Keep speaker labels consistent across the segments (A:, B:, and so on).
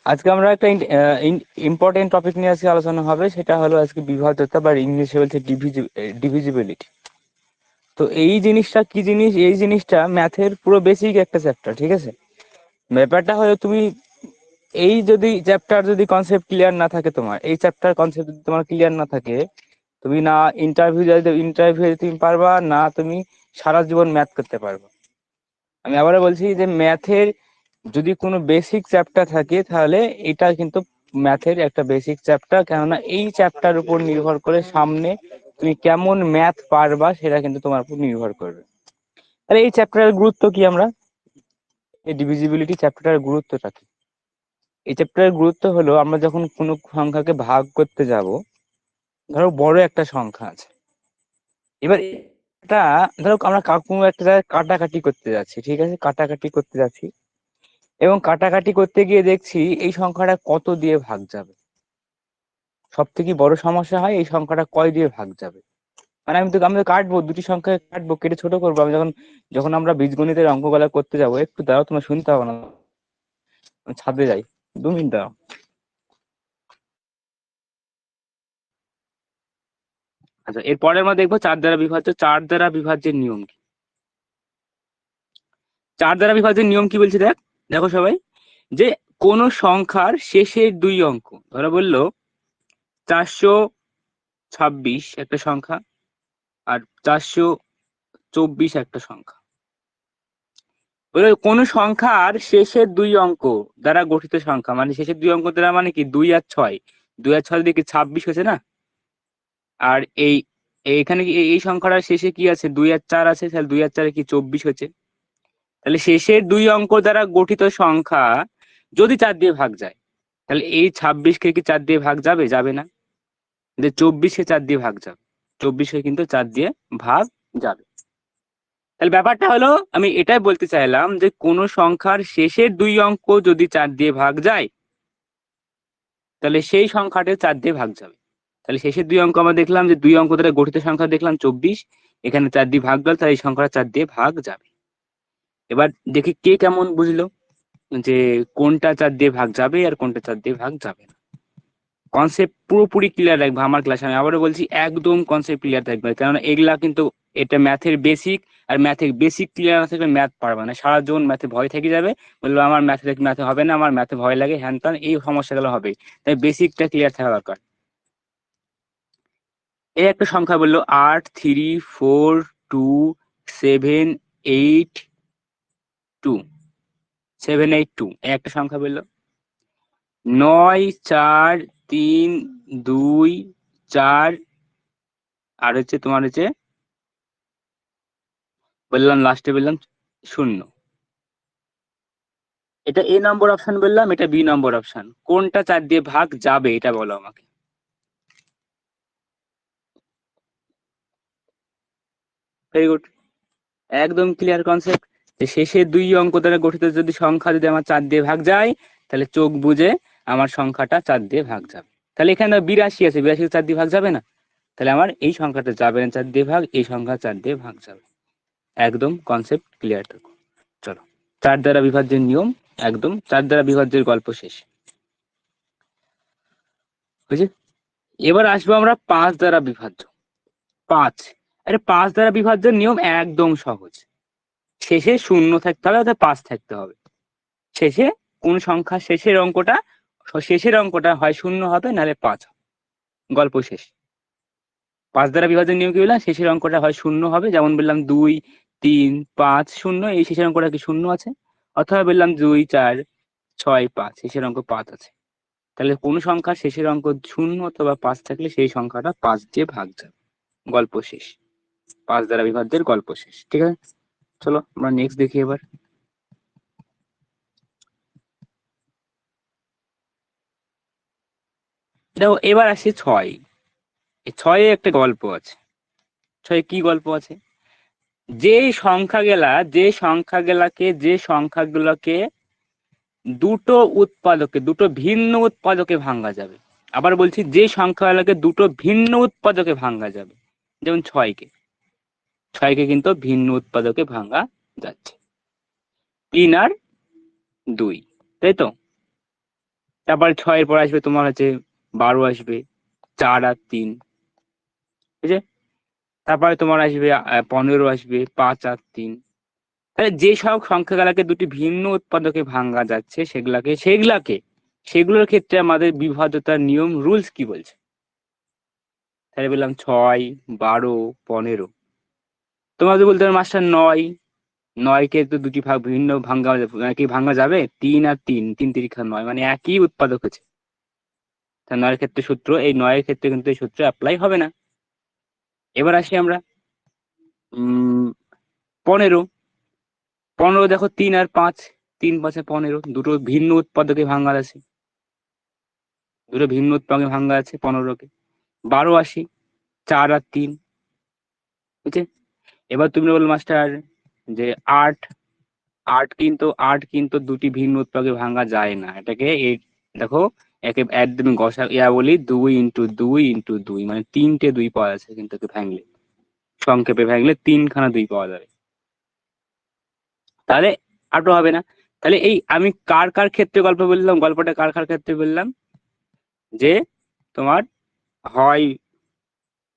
A: আজকে আমরা একটা ইম্পর্টেন্ট টপিক নিয়ে আজকে আলোচনা হবে, সেটা হলো আজকে বিভাজ্যতা বা ইংলিশে বলছে ডিভিজিবিলিটি। তো এই জিনিসটা কি জিনিস? এই জিনিসটা ম্যাথের পুরো বেসিক একটা চ্যাপ্টার, ঠিক আছে? ব্যাপারটা হলো তুমি এই যদি চ্যাপ্টার যদি কনসেপ্ট ক্লিয়ার না থাকে, তোমার এই চ্যাপ্টার কনসেপ্ট যদি তোমার ক্লিয়ার না থাকে, তুমি না ইন্টারভিউ তুমি পারবা না, তুমি সারা জীবন ম্যাথ করতে পারবে। আমি আবারও বলছি যে ম্যাথের যদি কোনো বেসিক চ্যাপ্টার থাকে তাহলে এটা কিন্তু ম্যাথের একটা বেসিক চ্যাপ্টার, কেননা এই চ্যাপ্টার উপর নির্ভর করে সামনে তুমি কেমন ম্যাথ পারবা সেটা কিন্তু তোমার উপর নির্ভর করবে। তাহলে এই চ্যাপ্টারের গুরুত্ব কি? আমরা এই ডিভিজিবিলিটি চ্যাপ্টারের গুরুত্বটা কি? এই চ্যাপ্টারের গুরুত্ব হলো, আমরা যখন কোনো সংখ্যাকে ভাগ করতে যাব, ধরো বড় একটা সংখ্যা আছে, এবার এটা ধরো আমরা কোনো একটা জায়গায় কাটাকাটি করতে যাচ্ছি, ঠিক আছে? কাটাকাটি করতে যাচ্ছি এবং কাটাকাটি করতে গিয়ে দেখছি এই সংখ্যাটা কত দিয়ে ভাগ যাবে। সব থেকে বড় সমস্যা হয় এই সংখ্যাটা কয় দিয়ে ভাগ যাবে। মানে আমি তো কাটবো, দুটি সংখ্যা কাটবো, কেটে ছোট করবো। আমি যখন যখন আমরা বীজগণিতের অঙ্কগুলা করতে যাবো, একটু দাঁড়াও, তোমার শুনতে হবে না, আমি ছাদে যাই, 2 মিনিট দাঁড়াও। আচ্ছা, এরপরে আমরা দেখবো চার দ্বারা বিভাজ্য। চার দ্বারা বিভাজ্যের নিয়ম কি? চার দ্বারা বিভাজ্যের নিয়ম কি বলছি দেখ, দেখো সবাই, যে কোন সংখ্যার শেষের 2 অঙ্ক, ধরো বললো 426 একটা সংখ্যা আর 424 একটা সংখ্যা, কোন সংখ্যার শেষের 2 অঙ্ক দ্বারা গঠিত সংখ্যা, মানে শেষের 2 অঙ্ক দ্বারা মানে কি 2 আর 6, 2 আর 6 দিয়ে কি 26 হয়েছে না? আর এখানে কি এই সংখ্যাটার শেষে কি আছে? 2 আর 4 আছে, তাহলে 2 আর 4 কি 24 হচ্ছে। তাহলে শেষের 2 অঙ্ক দ্বারা গঠিত সংখ্যা যদি 4 দিয়ে ভাগ যায়, তাহলে এই 26-কে কি 4 দিয়ে ভাগ যাবে? যাবে না। যে 24-কে 4 দিয়ে ভাগ যাবে, 24-কে কিন্তু 4 দিয়ে ভাগ যাবে। তাহলে ব্যাপারটা হলো, আমি এটাই বলতে চাইলাম যে কোন সংখ্যার শেষের 2 অঙ্ক যদি 4 দিয়ে ভাগ যায়, তাহলে সেই সংখ্যাটা 4 দিয়ে ভাগ যাবে। তাহলে শেষের 2 অঙ্ক আমরা দেখলাম যে 2 অঙ্ক দ্বারা গঠিত সংখ্যা দেখলাম 24, এখানে 4 দিয়ে ভাগ গেল, তাহলে এই সংখ্যাটা 4 দিয়ে ভাগ যাবে। এবার দেখি কে কেমন বুঝলো যে কোনটা 4 দিয়ে ভাগ যাবে আর কোনটা 4 দিয়ে ভাগ যাবে না। কনসেপ্ট পুরোপুরি ক্লিয়ার রাখবে আমার ক্লাসে, আমি আবারও বলছি একদম কনসেপ্ট ক্লিয়ার থাকবে, কারণ এগুলা কিন্তু এটা ম্যাথের বেসিক, আর ম্যাথের বেসিক ক্লিয়ার না থাকলে ম্যাথ পারবে না, সারা জীবন ম্যাথে ভয় থেকে যাবে, বললো আমার ম্যাথে হবে না, আমার ম্যাথে ভয় লাগে, হ্যান ত্যান, এই সমস্যাগুলো হবে। তাই বেসিকটা ক্লিয়ার থাকা দরকার। এই একটা সংখ্যা বললো 8 3 4 2 7 8 2, 7 8 2, এই একটা সংখ্যা বললো। 9 4 3 2 4, আর হচ্ছে তোমার হচ্ছে বললাম লাস্টে বললাম 0। এটা এ নম্বর অপশন বললাম, এটা বি নম্বর অপশন, কোনটা 4 দিয়ে ভাগ যাবে এটা বলো আমাকে। ভেরি গুড, একদম ক্লিয়ার কনসেপ্ট, যে শেষের 2 অঙ্ক দ্বারা গঠিত যদি সংখ্যা যদি আমার 4 দিয়ে ভাগ যায়, তাহলে চোখ বুঝে আমার সংখ্যাটা 4 দিয়ে ভাগ যাবে। তাহলে এখানে 82 আছে, 82 4 দিয়ে ভাগ যাবে না, তাহলে আমার এই সংখ্যাটা যাবে না 4 দিয়ে ভাগ, এই সংখ্যা 4 দিয়ে ভাগ যাবে। একদম কনসেপ্ট ক্লিয়ার থাকো। চলো, চার দ্বারা বিভাজ্যের নিয়ম, একদম চার দ্বারা বিভাজ্যের গল্প শেষ বুঝে। এবার আসবো আমরা 5 দ্বারা বিভাজ্য। 5, আরে 5 দ্বারা বিভাজ্যের নিয়ম একদম সহজ, শেষে 0 থাকতে হবে অর্থাৎ 5 থাকতে হবে। শেষে কোন সংখ্যা শেষের অঙ্কটা হয় 0 হবে, নাহলে 5 হবে, গল্প শেষ। 5 দ্বারা বিভাজ্যের নিয়ম কি বললাম? শেষের অঙ্কটা হয় 0 হবে, যেমন বললাম 2 3 5 0, এই শেষের অঙ্কটা কি 0 আছে, অথবা বললাম 2 4 6 5, শেষের অঙ্ক 5 আছে। তাহলে কোন সংখ্যা শেষের অঙ্ক 0 অথবা 5 থাকলে সেই সংখ্যাটা 5 দিয়ে ভাগ যাবে, গল্প শেষ। 5 দ্বারা বিভাজ্যের গল্প শেষ, ঠিক আছে? চলো আমরা নেক্সট দেখি। এবার দেখো, এবার আসি 6। এই 6-এ একটা গল্প আছে। 6-এ কি গল্প আছে? যে সংখ্যাগুলোকে দুটো ভিন্ন উৎপাদকে ভাঙা যাবে। আবার বলছি, যে সংখ্যাগুলোকে দুটো ভিন্ন উৎপাদকে ভাঙা যাবে, যেমন 6কে কিন্তু ভিন্ন উৎপাদকে ভাঙা যাচ্ছে, 3 আর 2, তাই তো? তারপরে 6 এর পর আসবে তোমার হচ্ছে 12 আসবে, 4 আর 3, ঠিক আছে? তারপরে তোমার আসবে 15 আসবে, 5 আর 3। তাহলে যে সব সংখ্যাগুলোকে দুটি ভিন্ন উৎপাদকে ভাঙা যাচ্ছে সেগুলোর ক্ষেত্রে আমাদের বিভাজ্যতার নিয়ম রুলস কি বলছে? তাহলে বললাম 6, 12, 15। তোমরা যদি বলতে মাস্টার 9, 9কে তো দুটি ভাগ ভিন্ন ভাঙা যাবে? 3 আর 3, 3 তিরিখা 9, মানে একই উৎপাদক হচ্ছে। তা 9 এর ক্ষেত্রে সূত্র, এই 9 এর ক্ষেত্রে কিন্তু এই সূত্র অ্যাপ্লাই হবে না। এবার আসি আমরা 15। 15 দেখো 3 আর 5, 3 5 15, দুটো ভিন্ন উৎপাদকে ভাঙা আছে, 15কে। 12 আসি, 4 আর 3, বুঝছে? এবার তুমি বল মাস্টার যে 8, 8 কিন্তু দুটি ভিন্ন উৎপাদকে ভাঙা যায় না। এটাকে এই দেখো, একে একদম গসা বলি, 2 × 2 × 2, মানে 3টে 2 পাওয়া যাচ্ছে, কিন্তু একে ভাঙলে, সংক্ষেপে ভাঙলে 3খানা 2 পাওয়া যাবে। তাহলে আটো হবে না। তাহলে এই আমি কার কার ক্ষেত্রে গল্পটা কার কার ক্ষেত্রে বললাম? যে তোমার হয়,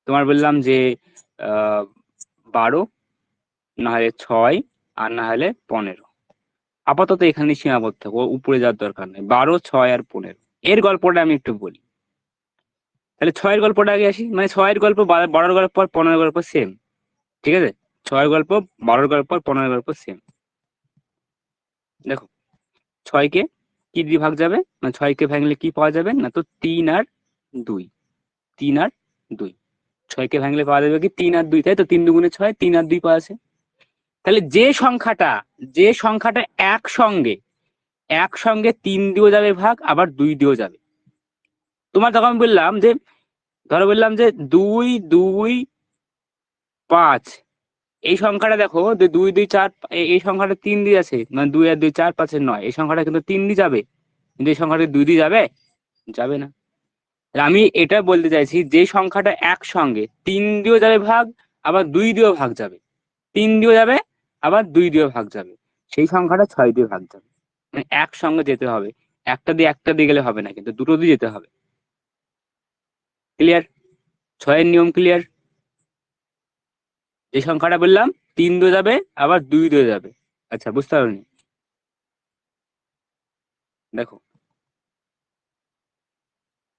A: তোমার বললাম যে 12, না হলে 6, আর না হলে 15। আপাতত এখানে সীমাবদ্ধ থাকবো, উপরে যাওয়ার দরকার নেই। 12, 6 আর 15 এর গল্পটা আমি একটু বলি। তাহলে 6-এর গল্পটা আগে আসি, মানে 6-এর গল্প 12-র গল্প আর 15-র গল্প সেম, ঠিক আছে? 6-এর গল্প, 12-র গল্প আর 15-র গল্প সেম। দেখো, 6কে কি দিয়ে ভাগ যাবে, মানে 6কে ভাঙলে কি পাওয়া যাবে না, তো 3 আর 2, 3 আর 2। 6কে ভাঙলে পাওয়া যাবে কি 3 আর 2, তাই তো? 3 2 × 6, 3 আর 2 পাওয়া আছে। তাহলে যে সংখ্যাটা একসঙ্গে 3 দিয়েও যাবে ভাগ, আবার 2 দিয়েও যাবে। তোমার তখন বললাম যে, ধরো বললাম যে 2 2 5, এই সংখ্যাটা দেখো যে 2 2 4, এই সংখ্যাটা 3 দিয়ে আছে, মানে 2 আর 2 4 5 9, এই সংখ্যাটা কিন্তু 3 দিয়ে যাবে, কিন্তু এই সংখ্যাটা 2 দিয়ে যাবে? যাবে না। আমি এটা বলতে চাইছি, যে সংখ্যাটা একসঙ্গে 3 দিয়েও যাবে ভাগ, আবার 2 দিয়েও ভাগ যাবে, 3 দিয়েও যাবে, আবার 2 দিয়েও ভাগ যাবে, সেই সংখ্যাটা 6 দিয়ে ভাগ যাবে। মানে একসঙ্গে যেতে হবে, একটা দিয়ে গেলে হবে না, কিন্তু দুটো দিয়ে যেতে হবে। ক্লিয়ার? 6-এর নিয়ম ক্লিয়ার? যে সংখ্যাটা বললাম 3 দিয়ে যাবে, আবার 2 দিয়ে যাবে। আচ্ছা, বুঝতে পারোনি? দেখো,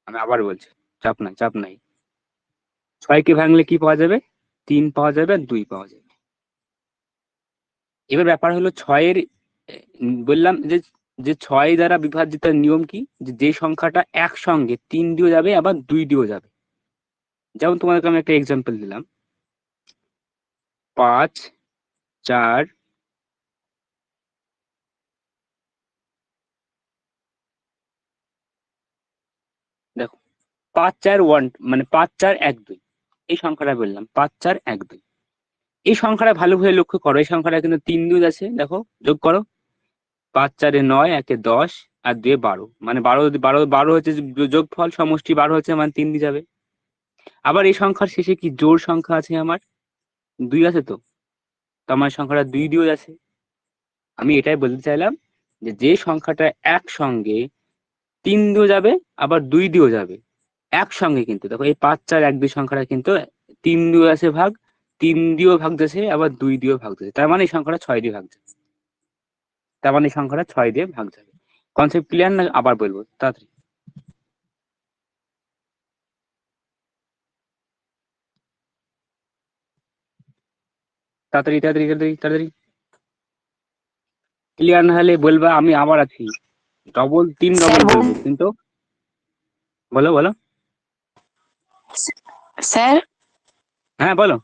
A: আমি আবার বলছি, চাপ নাই। 6কে ভাঙলে কি পাওয়া যাবে? 3 পাওয়া যাবে আর 2 পাওয়া যাবে। এবার ব্যাপার হলো 6-এর, বললাম যে যে 6 দ্বারা বিভাজ্যতার নিয়ম কি, যে সংখ্যাটা একসঙ্গে 3 দিয়েও যাবে, আবার 2 দিয়েও যাবে। যেমন তোমাদেরকে আমি একটা এক্সাম্পল দিলাম, 5, 4, দেখো 5 4 1, মানে 5 4 1 2, এই সংখ্যাটা বললাম 5 4 1 2। এই সংখ্যাটা ভালোভাবে লক্ষ্য করো, এই সংখ্যাটা কিন্তু 3 2 আছে, দেখো যোগ করো, 5 4 9, 1 10, আর 2 12, মানে 12 হচ্ছে যোগফল, সমষ্টি 12 হচ্ছে, মানে 3 দিয়ে যাবে। আবার এই সংখ্যার শেষে কি জোড় সংখ্যা আছে আমার? 2 আছে তো, তো আমার সংখ্যাটা 2 দিয়েও আছে। আমি এটাই বলতে চাইলাম যে সংখ্যাটা একসঙ্গে 3 দিয়েও যাবে, আবার 2 দিয়েও যাবে, একসঙ্গে, কিন্তু দেখো এই 5 4 1 2 সংখ্যাটা কিন্তু 3 দিয়েও আছে ভাগ, 3 দিয়েও ভাগ যাচ্ছে, আবার 2 দিয়েও ভাগ যাচ্ছে, তার মানে এই সংখ্যাটা 6 দিয়ে ভাগ যাচ্ছে। তার মানে এই সংখ্যাটা 6 দিয়ে ভাগ যাবে। কনসেপ্ট ক্লিয়ার না? আবার বলবো তাড়াতাড়ি, তাড়াতাড়ি তাড়াতাড়ি তাড়াতাড়ি তাড়াতাড়ি। ক্লিয়ার না হলে বলবা, আমি আবার আছি, তিন
B: স্যার
A: ডবল
B: বলুন।
A: বলবো কিন্তু। বলো বলো।
B: স্যার,
A: হ্যাঁ বলো।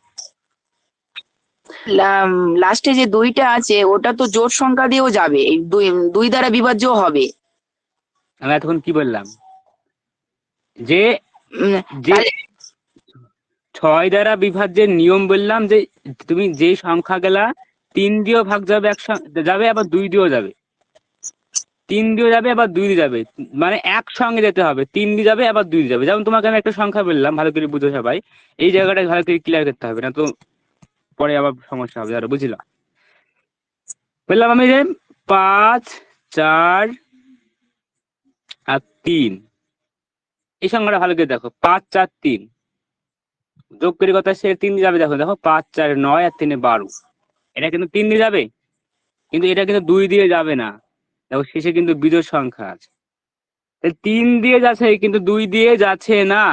B: লাস্টে যে দুইটা আছে ওটা তো জোড় সংখ্যা দিয়েও যাবে, এই দুই দুই দ্বারা বিভাজ্য হবে।
A: আমি এতক্ষণ কি বললাম? যে
B: উম,
A: যে
B: তাহলে
A: 6 দ্বারা বিভাজ্যের নিয়ম বললাম যে, তুমি যে সংখ্যা গেলা 3 দিয়েও ভাগ যাবে, একসঙ্গে যাবে, আবার 2 দিয়েও যাবে, 3 দিয়ে যাবে, আবার 2 দিয়ে যাবে, মানে একসঙ্গে যেতে হবে, 3 দিয়ে যাবে, আবার 2 দিয়ে যাবে। যেমন তোমাকে আমি একটা সংখ্যা বললাম, ভালো করে বুঝো সবাই, এই জায়গাটা ভালো করে ক্লিয়ার করতে হবে, না তো পরে আবার সমস্যা হবে, আরো বুঝলাম। বললাম আমি যে 5 4 আর 3, এই সংখ্যাটা ভালো করে দেখো, 5 4 3, যোগ করে কথা সে 3 দিয়ে যাবে, দেখো দেখো 5 4 9 আর 3 12, এটা কিন্তু 3 দিয়ে যাবে, কিন্তু এটা কিন্তু 2 দিয়ে যাবে না, দেখো শেষে কিন্তু বিজোড় সংখ্যা আছে। 3 দিয়ে যাচ্ছে কিন্তু 2 দিয়ে যাচ্ছে না,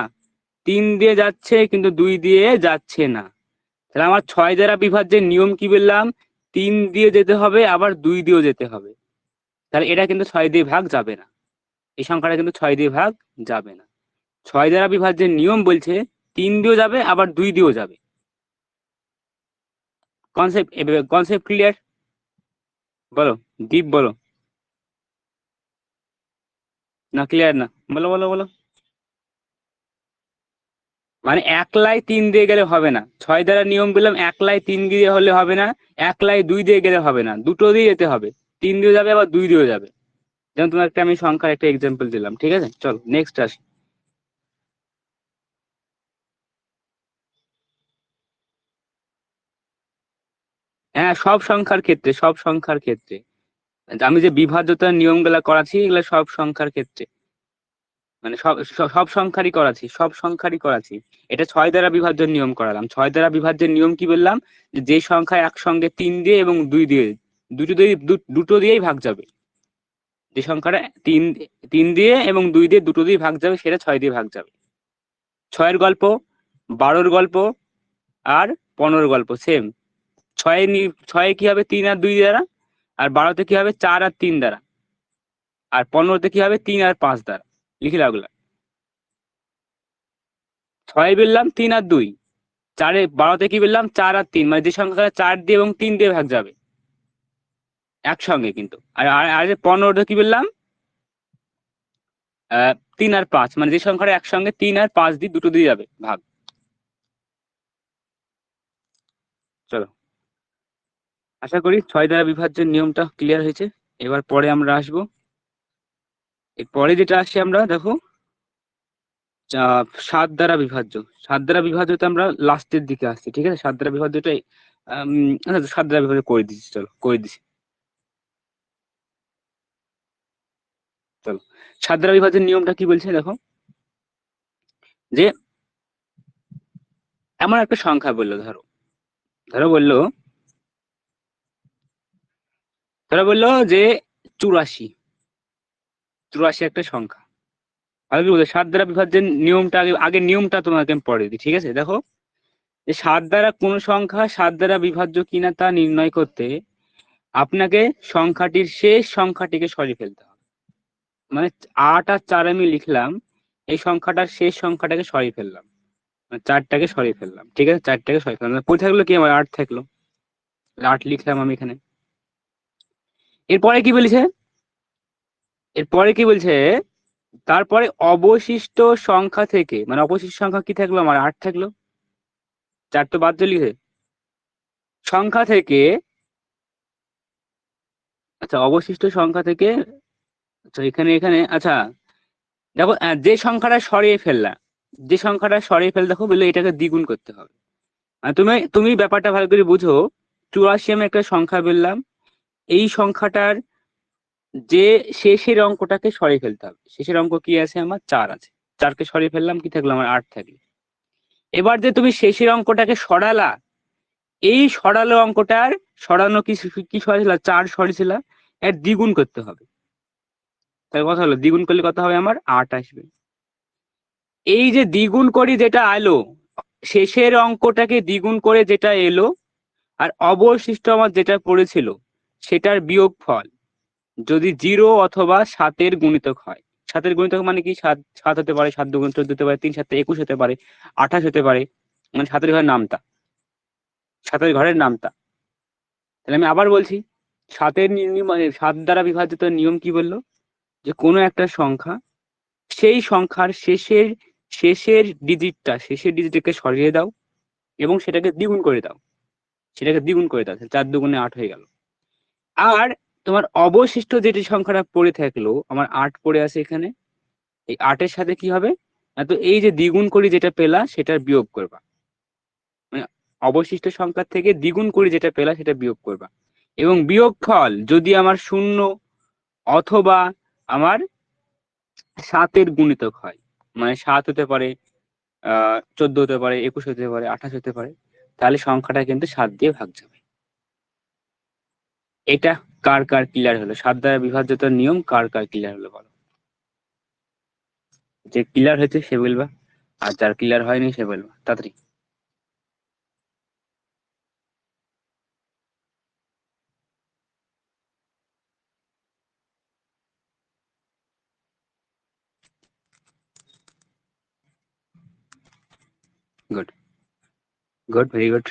A: 3 দিয়ে যাচ্ছে কিন্তু 2 দিয়ে যাচ্ছে না। তাহলে আমার 6 দ্বারা বিভাজ্যের নিয়ম কি বললাম, 3 দিয়ে যেতে হবে আবার 2 দিয়েও যেতে হবে, তাহলে এটা কিন্তু 6 দিয়ে ভাগ যাবে না, এই সংখ্যাটা কিন্তু 6 দিয়ে ভাগ যাবে না। 6 দ্বারা বিভাজ্যের নিয়ম বলছে 3 দিয়েও যাবে আবার 2 দিয়েও যাবে। Concept clear? বলো দীপ, বলো। না ক্লিয়ার না, বলো বলো বলো। মানে একলাই 3 দিয়ে গেলে হবে না, 6 দ্বারা নিয়ম বললাম একলাই 3 দিয়ে হলে হবে না, একলাই 2 দিয়ে গেলে হবে না, দুটো দিয়ে যেতে হবে, 3 দিয়ে যাবে আবার 2 দিয়েও যাবে। যেমন তোমার একটা আমি সংখ্যার একটা এক্সাম্পল দিলাম, ঠিক আছে, চলো নেক্সট আসি। হ্যাঁ, সব সংখ্যার ক্ষেত্রে, সব সংখ্যার ক্ষেত্রে আমি যে বিভাজ্যতার নিয়মগুলা করাচ্ছি এগুলো সব সংখ্যার ক্ষেত্রে, মানে সব সব সংখ্যারই করাচ্ছি, সব সংখ্যারই করাচ্ছি। এটা 6 দ্বারা বিভাজ্যের নিয়ম করালাম। 6 দ্বারা বিভাজ্যের নিয়ম কি বললাম, যে সংখ্যা একসঙ্গে 3 দিয়ে এবং 2 দিয়ে, দুটো দিয়েই ভাগ যাবে, যে সংখ্যাটা তিন তিন দিয়ে এবং 2 দিয়ে দুটো দিয়ে ভাগ যাবে সেটা 6 দিয়ে ভাগ যাবে। 6-এর গল্প, 12-র গল্প আর 15-র গল্প সেম। 6-এ কি হবে 3 আর 2 দ্বারা, আর 12-তে কি হবে 4 আর 3 দ্বারা, আর 15-তে কি হবে 3 আর 5 দ্বারা। লিখে রাখলা, 6 বললাম 3 আর 2, 12-তে কি বললাম 4 আর 3, মানে যে সংখ্যাটা 4 দিয়ে এবং 3 দিয়ে ভাগ যাবে একসঙ্গে কিন্তু। আর আর আর যে 15-তে কি বললাম 3 আর 5, মানে যে সংখ্যাটা একসঙ্গে 3 আর 5 দিয়ে দুটো দিয়ে যাবে ভাগ। চলো, আশা করি 6 দ্বারা বিভাজ্যের নিয়মটা ক্লিয়ার হয়েছে। এবার পরে আমরা আসবো, এর পরে যেটা আসছে আমরা দেখো 7 দ্বারা বিভাজ্য। 7 দ্বারা বিভাজ্যতে আমরা লাস্টের দিকে আসছি, ঠিক আছে, 7 দ্বারা বিভাজ্যটা আচ্ছা 7 দ্বারা বিভাজ্য করে দিচ্ছি, চলো করে দিচ্ছি। চলো, 7 দ্বারা বিভাজ্যের নিয়মটা কি বলছে দেখো, যে এমন একটা সংখ্যা বললো, ধরো ধরো বললো ধরো বললো যে 84, 84 একটা সংখ্যা। ভালো কি বলছো, 7 দ্বারা বিভাজ্যের নিয়মটা আগে আগে নিয়মটা তোমাকে আমি পড়ে দিই, ঠিক আছে। দেখো, যে 7 দ্বারা কোন সংখ্যা 7 দ্বারা বিভাজ্য কিনা তা নির্ণয় করতে আপনাকে সংখ্যাটির শেষ সংখ্যাটিকে সরিয়ে ফেলতে হবে। মানে 8 আর 4 আমি লিখলাম, এই সংখ্যাটার শেষ সংখ্যাটাকে সরিয়ে ফেললাম, মানে 4টাকে সরিয়ে ফেললাম, ঠিক আছে, 4টাকে সরিয়ে ফেললাম, পড়ে থাকলো কি আমার 8 থাকলো, 8 লিখলাম আমি এখানে। এরপরে কি বলেছে, এরপরে কি বলছে, তারপরে অবশিষ্ট সংখ্যা থেকে, মানে অবশিষ্ট সংখ্যা কি থাকলো আমার 8 থাকলো, 4 তো বাদ দিয়ে লিখে সংখ্যা থেকে, আচ্ছা অবশিষ্ট সংখ্যা থেকে, আচ্ছা এখানে এখানে আচ্ছা দেখো, যে সংখ্যাটা সরিয়ে ফেললা, যে সংখ্যাটা সরিয়ে ফেল, দেখো বললে এটাকে দ্বিগুণ করতে হবে। তুমি তুমি ব্যাপারটা ভালো করে বুঝো, 84 আমি একটা সংখ্যা বললাম, এই সংখ্যাটার যে শেষের অঙ্কটাকে সরিয়ে ফেলতে হবে, শেষের অঙ্ক কি আছে আমার 4 আছে, 4কে সরিয়ে ফেললাম, কি থাকলো আমার 8 থাকলো। এবার যে তুমি শেষের অঙ্কটাকে সরালা, এই সরালো অঙ্কটার সরানো কি কি সরাইছিল, 4 সরিয়েছিল, এর দ্বিগুণ করতে হবে। তাহলে কথা হলো দ্বিগুণ করলে কত হবে আমার 8 আসবে। এই যে দ্বিগুণ করি যেটা এলো, শেষের অঙ্কটাকে দ্বিগুণ করে যেটা এলো, আর অবশিষ্ট আমার যেটা পড়েছিল সেটার বিয়োগফল যদি 0 অথবা 7-এর গুণিতক হয়। 7-এর গুণিতক মানে কি, 7 7 হতে পারে, 7 দুগুণ 14 হতে পারে, 3 7 21 হতে পারে, 28 হতে পারে, মানে 7-এর ঘরের নামতা, 7-এর ঘরের নামতা। তাহলে আমি আবার বলছি, 7-এর মানে 7 দ্বারা বিভাজিত নিয়ম কি বললো, যে কোনো একটা সংখ্যা, সেই সংখ্যার শেষের ডিজিটকে সরিয়ে দাও এবং সেটাকে দ্বিগুণ করে দাও, সেটাকে দ্বিগুণ করে দাও, 4 দুগুণে 8 হয়ে গেল। আর তোমার অবশিষ্ট যেটি সংখ্যাটা পড়ে থাকলো, আমার 8 পড়ে আছে এখানে, এই 8-এর সাথে কি হবে, তো এই যে দ্বিগুণ করি যেটা পেলা সেটার বিয়োগ করবা, মানে অবশিষ্ট সংখ্যার থেকে দ্বিগুণ করি যেটা পেলা সেটা বিয়োগ করবা, এবং বিয়োগফল যদি আমার 0 অথবা আমার সাতের গুণিতক হয়, মানে 7 হতে পারে, 14 হতে পারে, 21 হতে পারে, 28 হতে পারে, তাহলে সংখ্যাটা কিন্তু 7 দিয়ে ভাগ যাবে। এটা কার কার ক্লিয়ার হলো? 7 দ্বারা বিভাজ্যতার নিয়ম কার কার ক্লিয়ার হলো বলো? যে ক্লিয়ার হয়েছে সে বলবা, আর যার ক্লিয়ার হয়নি সে বলবা, তাড়াতাড়ি। Good, good, very good.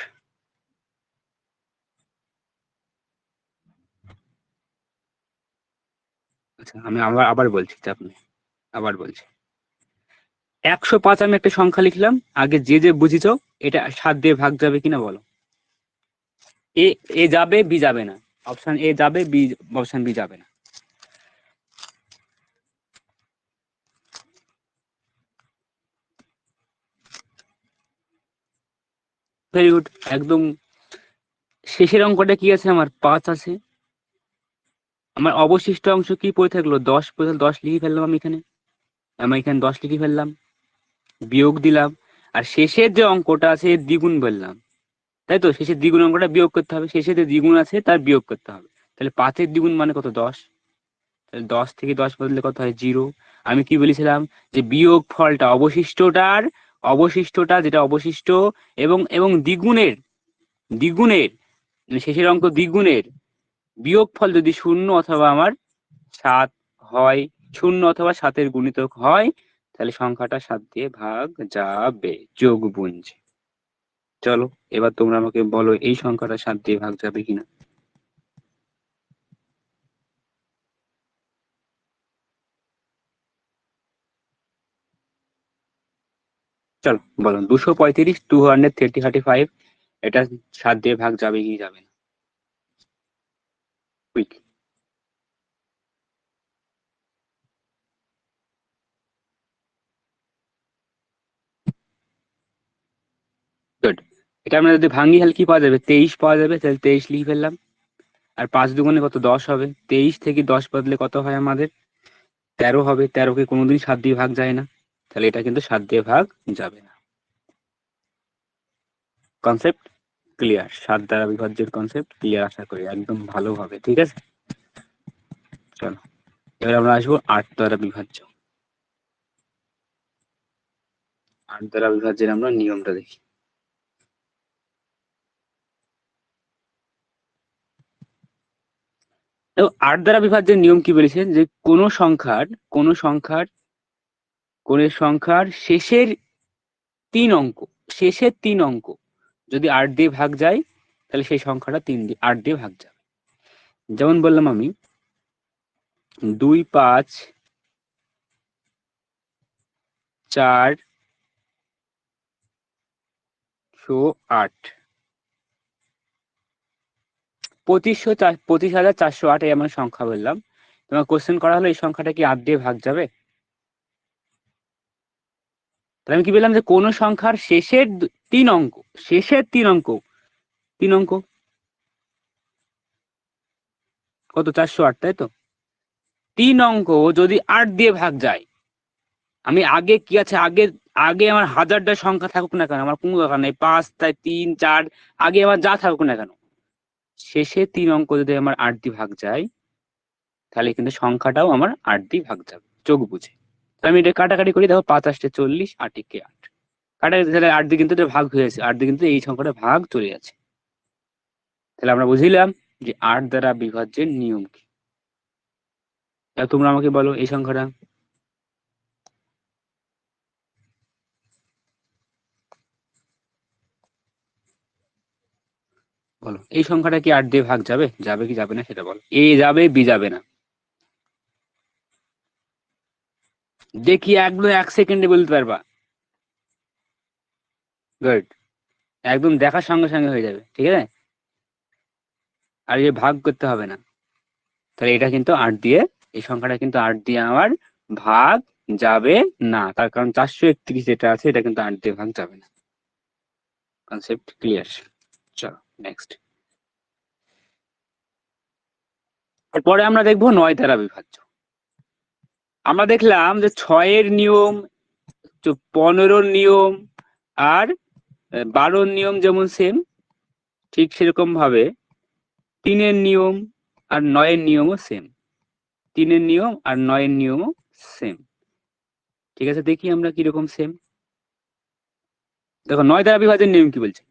A: আচ্ছা, আমি আবার আবার বলছি, চাপ নেই, আবার বলছি। 105 আমি একটা সংখ্যা লিখলাম, আগে যে যে বুঝিছ এটা 7 দিয়ে ভাগ যাবে কিনা বলো? এ এ যাবে, বি যাবে না। অপশন এ যাবে, বি, অপশন বি যাবে না। ভেরি গুড, একদম। শেষের অঙ্কটা কি আছে? আমার 5 আছে। আমার অবশিষ্ট অংশ কি পড়ে থাকলো? 10 পড়ে থাকলো, 10 লিখে ফেললাম আমি এখানে। আমি এখানে 10 লিখে ফেললাম, বিয়োগ দিলাম। আর শেষের যে অঙ্কটা আছে এর দ্বিগুণ বললাম, তাই তো? শেষের দ্বিগুণ অঙ্কটা বিয়োগ করতে হবে, শেষে যে দ্বিগুণ আছে তার বিয়োগ করতে হবে। তাহলে 5-এর দ্বিগুণ মানে কত? 10। তাহলে 10 থেকে 10 বদলে কত হয়? 0। আমি কি বলেছিলাম? যে বিয়োগ ফলটা অবশিষ্টটা যেটা অবশিষ্ট এবং এবং দ্বিগুণের দ্বিগুণের মানে শেষের অঙ্ক দ্বিগুণের বিয়োগফল যদি 0 অথবা আমার 7 হয়, 0 অথবা 7-এর গুণিতক হয়, তাহলে সংখ্যাটা 7 দিয়ে ভাগ যাবে, যোগ বুঝে। চলো, এবার তোমরা আমাকে বলো এই সংখ্যাটা 7 দিয়ে ভাগ যাবে কিনা। চলো বলো, 235, 235, এটা 7 দিয়ে ভাগ যাবে কি যাবে না? কুইক। গুড। এটা আমরা যদি ভাঙি তাহলে কি পাওয়া যাবে? 23 পাওয়া যাবে, তাহলে 23 লিখে ফেললাম। আর 5 দুগুণে কত? 10 হবে। 23 থেকে 10 বদলে কত হয় আমাদের? 13 হবে। 13-কে কোনোদিন 7 দিয়ে ভাগ যায় না, তাহলে এটা কিন্তু 7 দিয়ে ভাগ যাবে না। Concept clear? 7 দ্বারা বিভাজ্যের কনসেপ্ট ক্লিয়ার আশা করি, একদম ভালোভাবে। ঠিক আছে, চলো এবার আমরা আসবো 8 দ্বারা বিভাজ্য। 8 দ্বারা বিভাজ্যের আমরা নিয়মটা দেখি। দেখো, 8 দ্বারা বিভাজ্যের নিয়ম কি বলেছেন? যে কোন সংখ্যার শেষের 3 অঙ্ক যদি 8 দিয়ে ভাগ যায়, তাহলে সেই সংখ্যাটা 8 দিয়ে ভাগ যাবে। যেমন বললাম আমি 2, 5, 4, 8, 25,408 এই আমার সংখ্যা বললাম। তোমার কোশ্চেন করা হলো এই সংখ্যাটা কি 8 দিয়ে ভাগ যাবে? তাহলে আমি কি বললাম? যে কোন সংখ্যার শেষের 3 অঙ্ক, শেষের 3 অঙ্ক, 3 অঙ্ক কত? 408, তাই তো? 3 অঙ্ক যদি 8 দিয়ে ভাগ যায়, আমি আগে কি আছে, আগে আগে আমার হাজারটা সংখ্যা থাকুক না কেন, আমার কোনো দরকার নেই, 5, তাই 3, 4, আগে আমার যা থাকুক না কেন, শেষে 3 অঙ্ক যদি আমার 8 দিয়ে ভাগ যায়, তাহলে কিন্তু সংখ্যাটাও আমার 8 দিয়ে ভাগ যাবে, চোখ বুঝে। আমি এটা কাটাকাটি করি, দেখো 5 8 40, 8 কে 8 কাটাকাটি, তাহলে 8 দিয়ে কিন্তু এটা ভাগ হয়ে আছে, 8 দিয়ে কিন্তু এই সংখ্যাটা ভাগ চলে যাচ্ছে। তাহলে আমরা বুঝলাম যে 8 দ্বারা বিভাজ্যের নিয়ম কি। এবার তোমরা আমাকে বলো এই সংখ্যাটা, বলো এই সংখ্যাটা কি 8 দিয়ে ভাগ যাবে? যাবে কি যাবে না সেটা বলো। এ যাবে, বি যাবে না। দেখি একদম 1 সেকেন্ডে বলতে পারবা? গুড, একদম দেখার সঙ্গে সঙ্গে হয়ে যাবে, ঠিক আছে। আর এই ভাগ করতে হবে না। তাহলে এটা কিন্তু 8 দিয়ে, এই সংখ্যাটা কিন্তু 8 দিয়ে আমার ভাগ যাবে না, তার কারণ 431 যেটা আছে এটা কিন্তু 8 দিয়ে ভাগ যাবে না। Concept clear? চলো নেক্সট। এরপরে আমরা দেখবো 9 দ্বারা বিভাজ্য। আমরা দেখলাম যে 6-এর নিয়ম, 15-র নিয়ম আর 12-র নিয়ম যেমন সেম, ঠিক সেরকম ভাবে 3-এর নিয়ম আর 9-এর নিয়মও সেম। 3-এর নিয়ম আর 9-এর নিয়মও সেম। ঠিক আছে, দেখি আমরা কিরকম সেম। দেখো 9 দ্বারা বিভাজনের নিয়ম কি বলছে,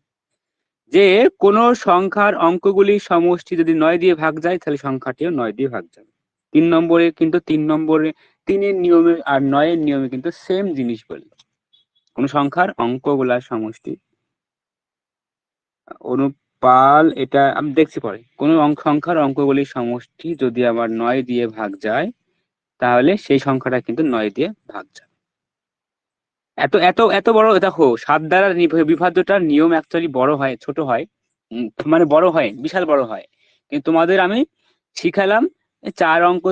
A: যে কোনো সংখ্যার অঙ্কগুলির সমষ্টি যদি 9 দিয়ে ভাগ যায় তাহলে সংখ্যাটিও 9 দিয়ে ভাগ যাবে। 3 নম্বরে কিন্তু 3 নম্বরে 3-এর নিয়মে আর 9-এর নিয়মে কিন্তু সেম জিনিস বললো। কোন সংখ্যার অঙ্কগুলার সমষ্টি অনুপাল, এটা আমি দেখছি পরে। কোন সংখ্যার অঙ্কগুলির সমষ্টি যদি আমার 9 দিয়ে ভাগ যায় তাহলে সেই সংখ্যাটা কিন্তু 9 দিয়ে ভাগ যাবে। এত এত এত বড়, দেখো 7 দ্বারা বিভাজ্যটার নিয়ম অ্যাকচুয়ালি বড় হয়, ছোট হয়, মানে বড় হয়, বিশাল বড় হয়। কিন্তু তোমাদের আমি শিখালাম 4 অঙ্ক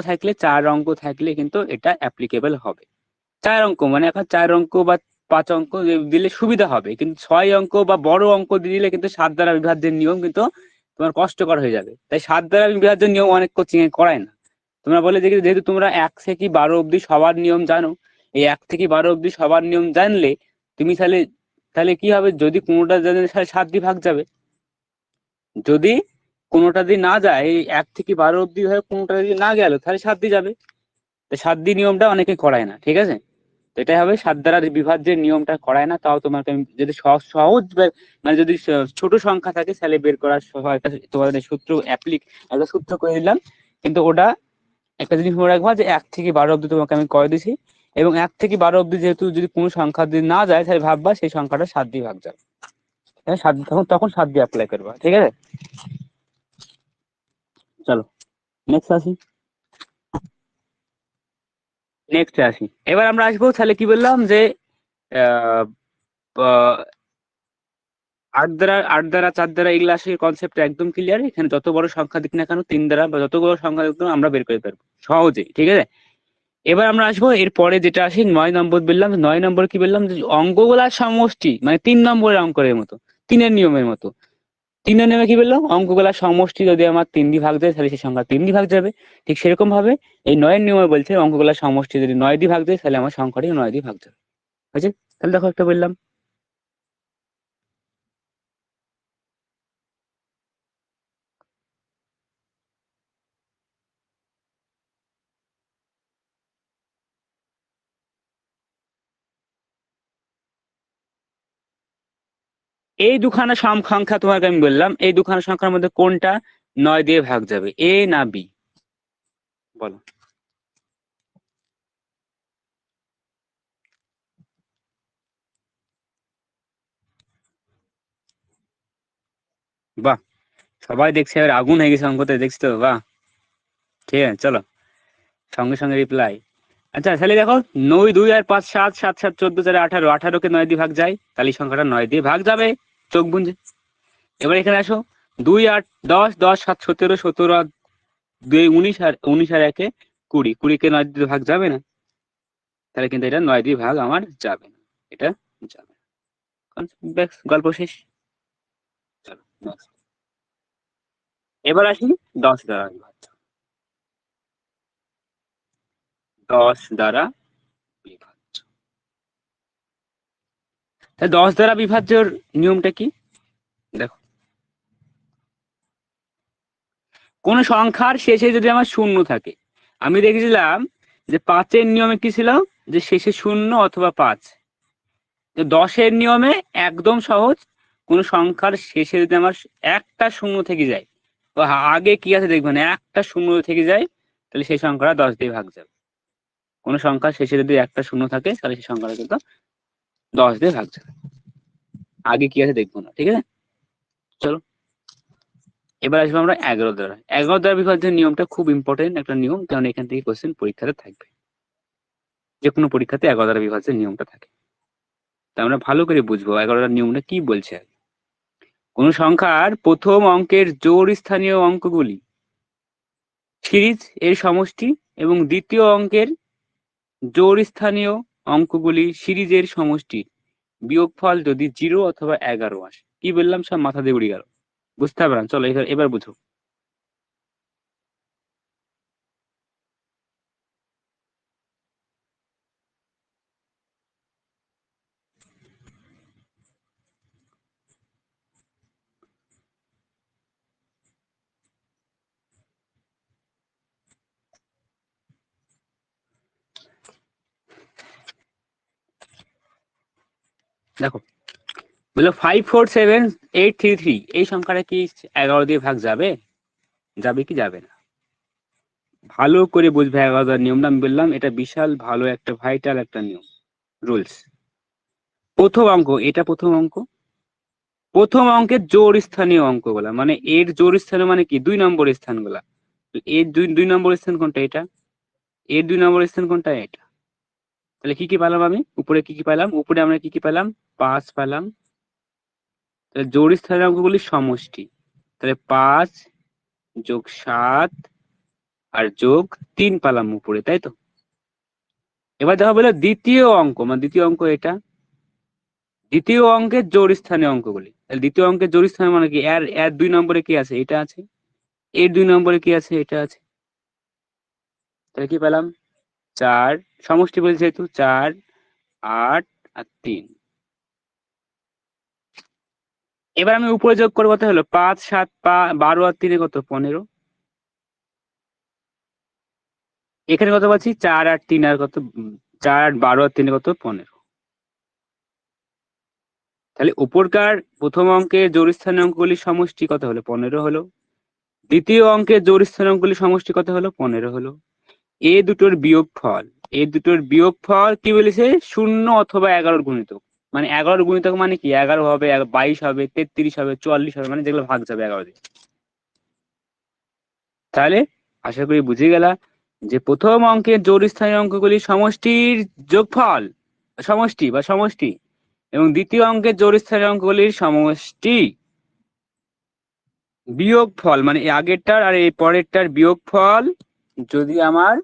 A: থাকলে কিন্তু এটা অ্যাপ্লিকেবল হবে। 4 অঙ্ক মানে এখন 4 অঙ্ক বা 5 অঙ্ক দিলে সুবিধা হবে, কিন্তু 6 অঙ্ক বা বড় অঙ্ক দিলে কিন্তু 7 দ্বারা বিভাজ্যের নিয়ম কিন্তু তোমার কষ্টকর হয়ে যাবে। তাই 7 দ্বারা বিভাজ্যের নিয়ম অনেক কোচিং এ করায় না। তোমরা বলে যে যেহেতু তোমরা 1 থেকে 12 অব্দি সবার নিয়ম জানো, এই 1 থেকে 12 অব্দি সবার নিয়ম জানলে তুমি তাহলে তাহলে কি হবে, যদি কোনোটা জানে তাহলে 7 দিয়ে ভাগ যাবে, যদি কোনোটা দিয়ে না যায়, এই 1 থেকে 12 অব্দি হয়ে কোনোটা দিয়ে না গেল তাহলে 7 দিয়ে যাবে। তাই 7 দিয়ে নিয়মটা অনেকে করায় না, ঠিক আছে। তো এটাই হবে 7 দ্বারা বিভাজ্যের নিয়মটা করায় না। তাও তোমাকে আমি যদি সহজ মানে যদি ছোট সংখ্যা থাকে তাহলে বের করার সহায়তা তোমাদের সূত্র একটা সূত্র করে দিলাম। কিন্তু ওটা একটা জিনিস মনে রাখবা যে 1 থেকে 12 অব্দি তোমাকে আমি করে দিছি, এবং 1 থেকে 12 অব্দি যেহেতু যদি কোনো সংখ্যা দিয়ে না যায় তাহলে ভাববা সেই সংখ্যাটা 7 দিয়ে ভাগ যাবে। হ্যাঁ, 7 তখন 7 দিয়ে অ্যাপ্লাই করবা, ঠিক আছে। চলো নেক্সট আসি। এবার আমরা আসবো তাহলে কি বললাম যে আহ, আহ, 8 দ্বারা 4 দ্বারা এগুলো আসে কনসেপ্ট একদম ক্লিয়ার। এখানে যত বড় সংখ্যা দিক না কেন 3 দ্বারা বা যত বড় সংখ্যা দিক না আমরা বের করে পারবো সহজেই, ঠিক আছে। এবার আমরা আসবো এরপরে যেটা আসে 9 নম্বর। বললাম 9 নম্বর কি বললাম, যে অঙ্কগুলার সমষ্টি, মানে 3 নম্বরের অঙ্কের মতো, 3-এর নিয়মের মতো। 3-এর নিয়মে কি বললাম, অঙ্কগুলার সমষ্টি যদি আমার 3 দিয়ে ভাগ যায় তাহলে সেই সংখ্যা 3 দিয়ে ভাগ যাবে। ঠিক সেরকম ভাবে এই 9-এর নিয়মে বলছে অঙ্কগুলার সমষ্টি যদি 9 দিয়ে ভাগ যায় তাহলে আমার সংখ্যাটি 9 দিয়ে ভাগ যাবে। বুঝছে? তাহলে দেখো একটা বললাম। এই দুখানা সংখ্যা তোমাকে আমি বললাম, এই দুখানা সংখ্যার মধ্যে কোনটা 9 দিয়ে ভাগ যাবে, এ না বি? বলো। বাহ, সবাই দেখছে এবার আগুন হয়ে গেছে অঙ্কতে, দেখছি তো, বাহ। ঠিক আছে, চলো সঙ্গে সঙ্গে রিপ্লাই। আচ্ছা তাহলে দেখো, 9 2 আর 5 7, 7 7 14 4 18, 18কে 9 দিয়ে ভাগ যায় তাহলে এই সংখ্যাটা 9 দিয়ে ভাগ যাবে, চোখ বুঝে। এবার এখানে আসো, 2 8 10, 10 7 17, 17 আর 2 19, আর 19 আর 1 20, 20কে 9 দিয়ে ভাগ যাবে না, তাহলে কিন্তু এটা 9 দিয়ে ভাগ আমার যাবে না, এটা যাবে না। ব্যাস, গল্প শেষ। চলো next। এবার আসি 10 দ্বারা বিভাজ্য। 10 দ্বারা বিভাজ্য, তাহলে 10 দ্বারা বিভাজ্যর নিয়মটা কি? দেখো, কোন সংখ্যার শেষে যদি আমার শূন্য থাকে, আমি দেখেছিলাম যে 5-এর নিয়মে কি ছিল, যে শেষে 0 অথবা 5। 10-এর নিয়মে একদম সহজ, কোন সংখ্যার শেষে যদি আমার একটা শূন্য থেকে যায়, তো আগে কি আছে দেখবেন, একটা শূন্য থেকে যায় তাহলে সেই সংখ্যাটা 10 দিয়ে ভাগ যাবে। কোন সংখ্যার শেষে যদি একটা শূন্য থাকে তাহলে সেই সংখ্যাটা কিন্তু 10 দিয়ে ভাগ যাবে, আগে কি আছে দেখবো না, ঠিক আছে। চলো এবার আসবো আমরা 11 দ্বারা। 11 দ্বারা বিভাজ্যের নিয়মটা খুব ইম্পর্টেন্ট একটা নিয়ম, কারণ এখান থেকে কোশ্চেন পরীক্ষাতে থাকবে, যে কোনো পরীক্ষাতে 11 দ্বারা বিভাজ্যের নিয়মটা থাকে। তা আমরা ভালো করে বুঝবো 11টার নিয়মটা কি বলছে। কোন সংখ্যার প্রথম অঙ্কের জোড় স্থানীয় অঙ্কগুলি সিরিজ এর সমষ্টি, এবং দ্বিতীয় অঙ্কের জোড় স্থানীয় অঙ্কগুলি সিরিজের সমষ্টি বিয়োগফল যদি 0 অথবা 11 আসে। কি বললাম, সব মাথা দিয়ে উড়ে গেল, বুঝতে পারলাম। চলো এবার বুঝো।
C: দেখো, বললো 547833, এই সংখ্যাটা কি 11 দিয়ে ভাগ যাবে? যাবে কি যাবে না? ভালো করে বুঝবে 11 নিয়মটা। আমি বললাম এটা বিশাল ভালো একটা ভাইটাল একটা নিয়ম, রুলস। প্রথম অঙ্ক, এটা প্রথম অঙ্ক। প্রথম অঙ্কের জোড় স্থানীয় অঙ্কগুলা, মানে এর জোড় স্থানীয় মানে কি 2 নম্বর স্থানগুলা। এর দুই নম্বর স্থান কোনটা? এটা। এর 2 নম্বর স্থান কোনটা? এটা। তাহলে কি কি পেলাম আমি? উপরে কি কি পেলাম? উপরে আমরা কি কি পেলাম? 5 পেলাম। তাহলে জোড় স্থানীয় অঙ্কগুলির সমষ্টি। তাহলে 5 যোগ 7 আর যোগ 3 পেলাম উপরে, তাই তো? এবার দেখা বলে দ্বিতীয় অঙ্ক, মানে দ্বিতীয় অঙ্ক এটা। দ্বিতীয় অঙ্কের জোড় স্থানীয় অঙ্কগুলি। তাহলে দ্বিতীয় অঙ্কের জোড় স্থানীয় মানে কি? এর এর 2 নম্বরে কি আছে? এটা আছে। এর 2 নম্বরে কি আছে? এটা আছে। তাহলে কি পেলাম? 4, সমষ্টি বলছে যেহেতু 4, 8 আর 3। এবার আমি উপরে যোগ করবো, কত হলো? 5, 7, 12 আর 3 কত? 15। এখানে কত পাচ্ছি? 4 আর 3 আর কত? 4 আর 12 আর 3 কত? 15। তাহলে উপরকার প্রথম অঙ্কের জোড় স্থানীয় অঙ্কগুলির সমষ্টি কত হলো? 15 হলো। দ্বিতীয় অঙ্কের জোড় স্থানীয় অঙ্কগুলির সমষ্টি কত হলো? 15 হলো। এ দুটোর বিয়োগফল, এ দুটোর বিয়োগফল কি বলেছে? 0 অথবা 11 গুণিতক। মানে 11 গুণিতক মানে কি? 11 হবে, 22 হবে, 33 হবে, 44 হবে, মানে যেগুলো ভাগ যাবে 11 দিয়ে। তাহলে আশা করি বুঝে গেলা যে প্রথম অঙ্কের জোড় স্থানীয় অঙ্কগুলির সমষ্টির যোগফল, সমষ্টি এবং দ্বিতীয় অঙ্কের জোড় স্থানীয় অঙ্কগুলির সমষ্টি বিয়োগফল, মানে এই আগেরটার আর এই পরেরটার বিয়োগফল যদি আমার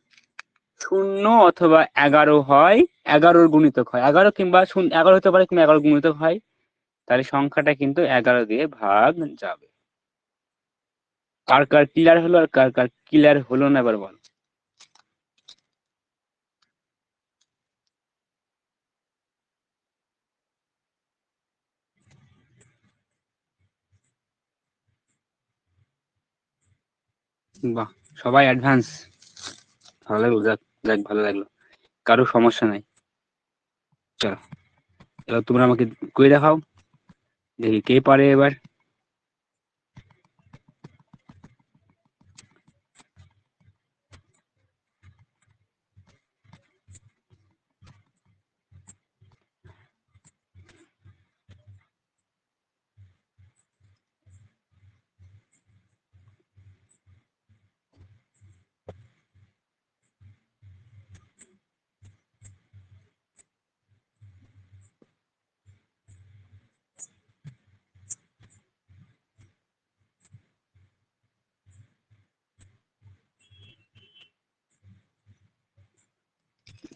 C: 0 অথবা 11 হয়, 11 গুণিতক হয়, 11 কিংবা 11 হতে পারে কিংবা 11 গুণিতক হয়, তাহলে সংখ্যাটা কিন্তু 11 দিয়ে ভাগ যাবে। কার কার ক্লিয়ার হলো আর কার কার ক্লিয়ার হলো না এবার বল। বাহ, সবাই অ্যাডভান্স। ভালো লাগলো, যাক যাক, ভালো লাগলো। কারো সমস্যা নাই। চলো, এবার তোমরা আমাকে করে দেখাও, দেখি কে পারে এবার।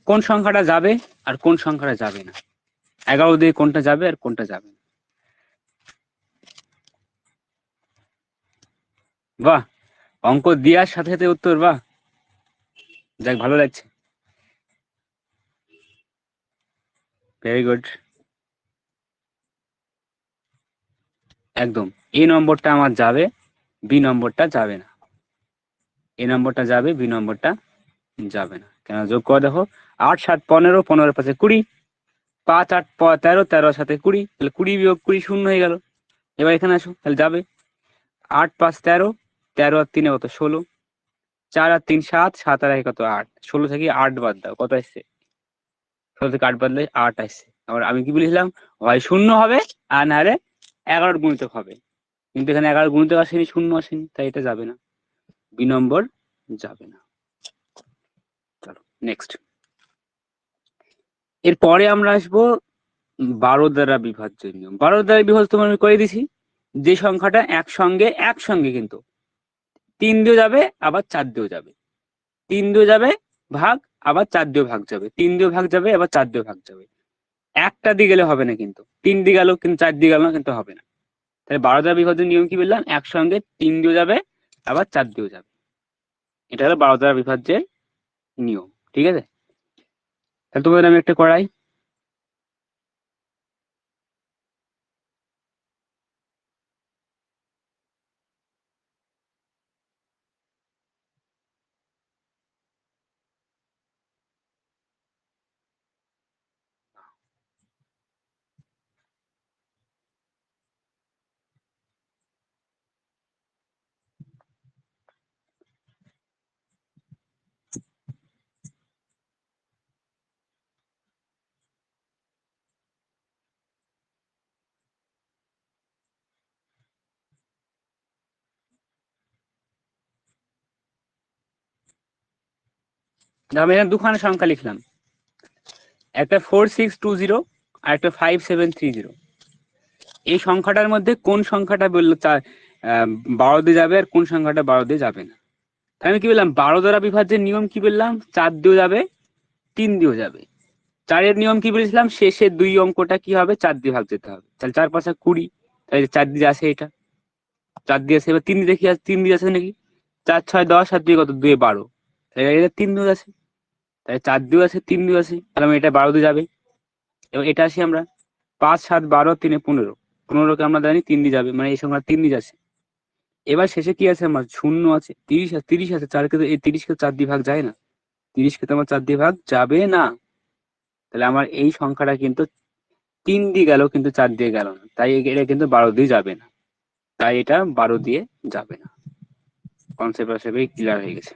C: কোন সংখ্যাটা যাবে আর কোন সংখ্যাটা যাবে না? 11 দিয়ে কোনটা যাবে আর কোনটা যাবে না? বাহ, অঙ্ক দেওয়ার সাথে সাথে উত্তর, বাহ, যাক ভালো লাগছে। Very good. একদম। এ নম্বরটা আমার যাবে, বি নম্বরটা যাবে না। এ নম্বরটা যাবে, বি নম্বরটা যাবে না। কেন? যোগ করে দেখো, 8, 7, 15, 15 পাশে 20, 5, 8, 13, 13 সাথে 20, তাহলে 20 বিয়োগ 20 শূন্য হয়ে গেল। এবার এখানে আসো, তাহলে যাবে 8, 5, 13, 13 আর 3 কত? 16, 4 আর 3 7, 7 আর 1 কত? 8, 16 থেকে 8 বাদ দাও, কত আসছে? 16 থেকে 8 বাদলে 8 আসছে। আবার আমি কি বলেছিলাম? হয় শূন্য হবে আর না হলে 11 গুণিতক হবে। কিন্তু এখানে 11 গুণিতক আসেনি, শূন্য আসেনি, তাই এটা যাবে না, বি নম্বর যাবে না। চলো নেক্সট। এরপরে আমরা আসবো 12 দ্বারা বিভাজ্য নিয়ম। 12 দ্বারা বিভাজ্য তোমার আমি করে দিছি। যে সংখ্যাটা একসঙ্গে কিন্তু 3 দিয়ে যাবে আবার 4 দিয়েও যাবে, 3 দিয়ে যাবে ভাগ, আবার 4 দিয়ে ভাগ যাবে, 3 দিয়ে ভাগ যাবে আবার 4 দিয়ে ভাগ যাবে। একটা দিয়ে গেলে হবে না, কিন্তু 3 দিয়ে গেল কিন্তু 4 দিয়ে গেল না, কিন্তু হবে না। তাহলে 12 দ্বারা বিভাজ্য নিয়ম কি বললাম? একসঙ্গে 3 দিয়ে যাবে আবার 4 দিয়েও যাবে। এটা হলো 12 দ্বারা বিভাজ্যের নিয়ম। ঠিক আছে, তাহলে তোমাদের আমি একটা করাই। আমি এখানে দুখানা সংখ্যা লিখলাম, একটা 4620 আর একটা 5730। এই সংখ্যাটার মধ্যে কোন সংখ্যাটা বললো 12 দিয়ে যাবে আর কোন সংখ্যাটা 12 দিয়ে যাবে না। তাই আমি কি বললাম, 12 দ্বারা বিভাজ্যের নিয়ম কি বললাম, 4 দিয়েও যাবে 3 দিয়েও যাবে। 4-এর নিয়ম কি বলেছিলাম, শেষের 2 অঙ্কটা কি হবে, 4 দিয়ে ভাগ যেতে হবে। তাহলে 4 5 20, তাহলে 4 দিয়ে আসে, এটা 4 দিয়ে আসে। এবার 3 দিয়ে কি আছে, 3 দিয়ে আছে নাকি, 4 6 10 আর 2 কত, 2 12, তাহলে এটা 3 দিয়ে আছে, তাহলে 4 দিয়ে আছে 3 দিয়ে আছে, তাহলে এটা 12 দিয়ে যাবে। এবার এটা আসি আমরা, 5 7 12 3 15, 15কে আমরা জানি 3 দিয়ে যাবে, মানে এই সংখ্যা 3 দিয়ে যাচ্ছে। এবার শেষে কি আছে আমার, শূন্য আছে, 30 আছে, 30 আছে, 4কে তো এই 30কে 4 দিয়ে ভাগ যায় না, 30কে তো আমার 4 দিয়ে ভাগ যাবে না। তাহলে আমার এই সংখ্যাটা কিন্তু 3 দিয়ে গেল, কিন্তু 4 দিয়ে গেল না, তাই এটা কিন্তু 12 দিয়ে যাবে না, তাই এটা 12 দিয়ে যাবে না। কনসেপ্ট হিসেবে ক্লিয়ার হয়ে গেছে।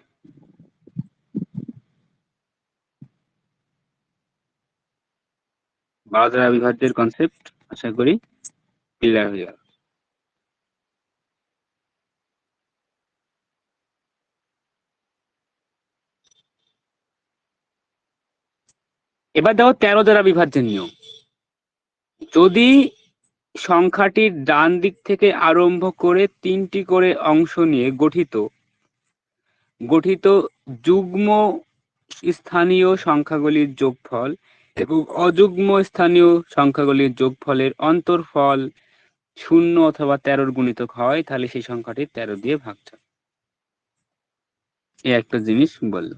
C: 12 দ্বারা বিভাজ্যের কনসেপ্ট আশা করি ক্লিয়ার হয়ে গেল। এবার দেখো 13 দ্বারা বিভাজ্যের নিয়ম। যদি সংখ্যাটির ডান দিক থেকে আরম্ভ করে 3টি করে অংশ নিয়ে গঠিত গঠিত যুগ্ম স্থানীয় সংখ্যাগুলির যোগফল এবং অযুগ্ম স্থানীয় সংখ্যাগুলির যোগফলের অন্তরফল 0 অথবা 13 গুণিতক হয়, তাহলে সেই সংখ্যাটি 13 দিয়ে ভাগ যাবে। এই একটা জিনিস বললো,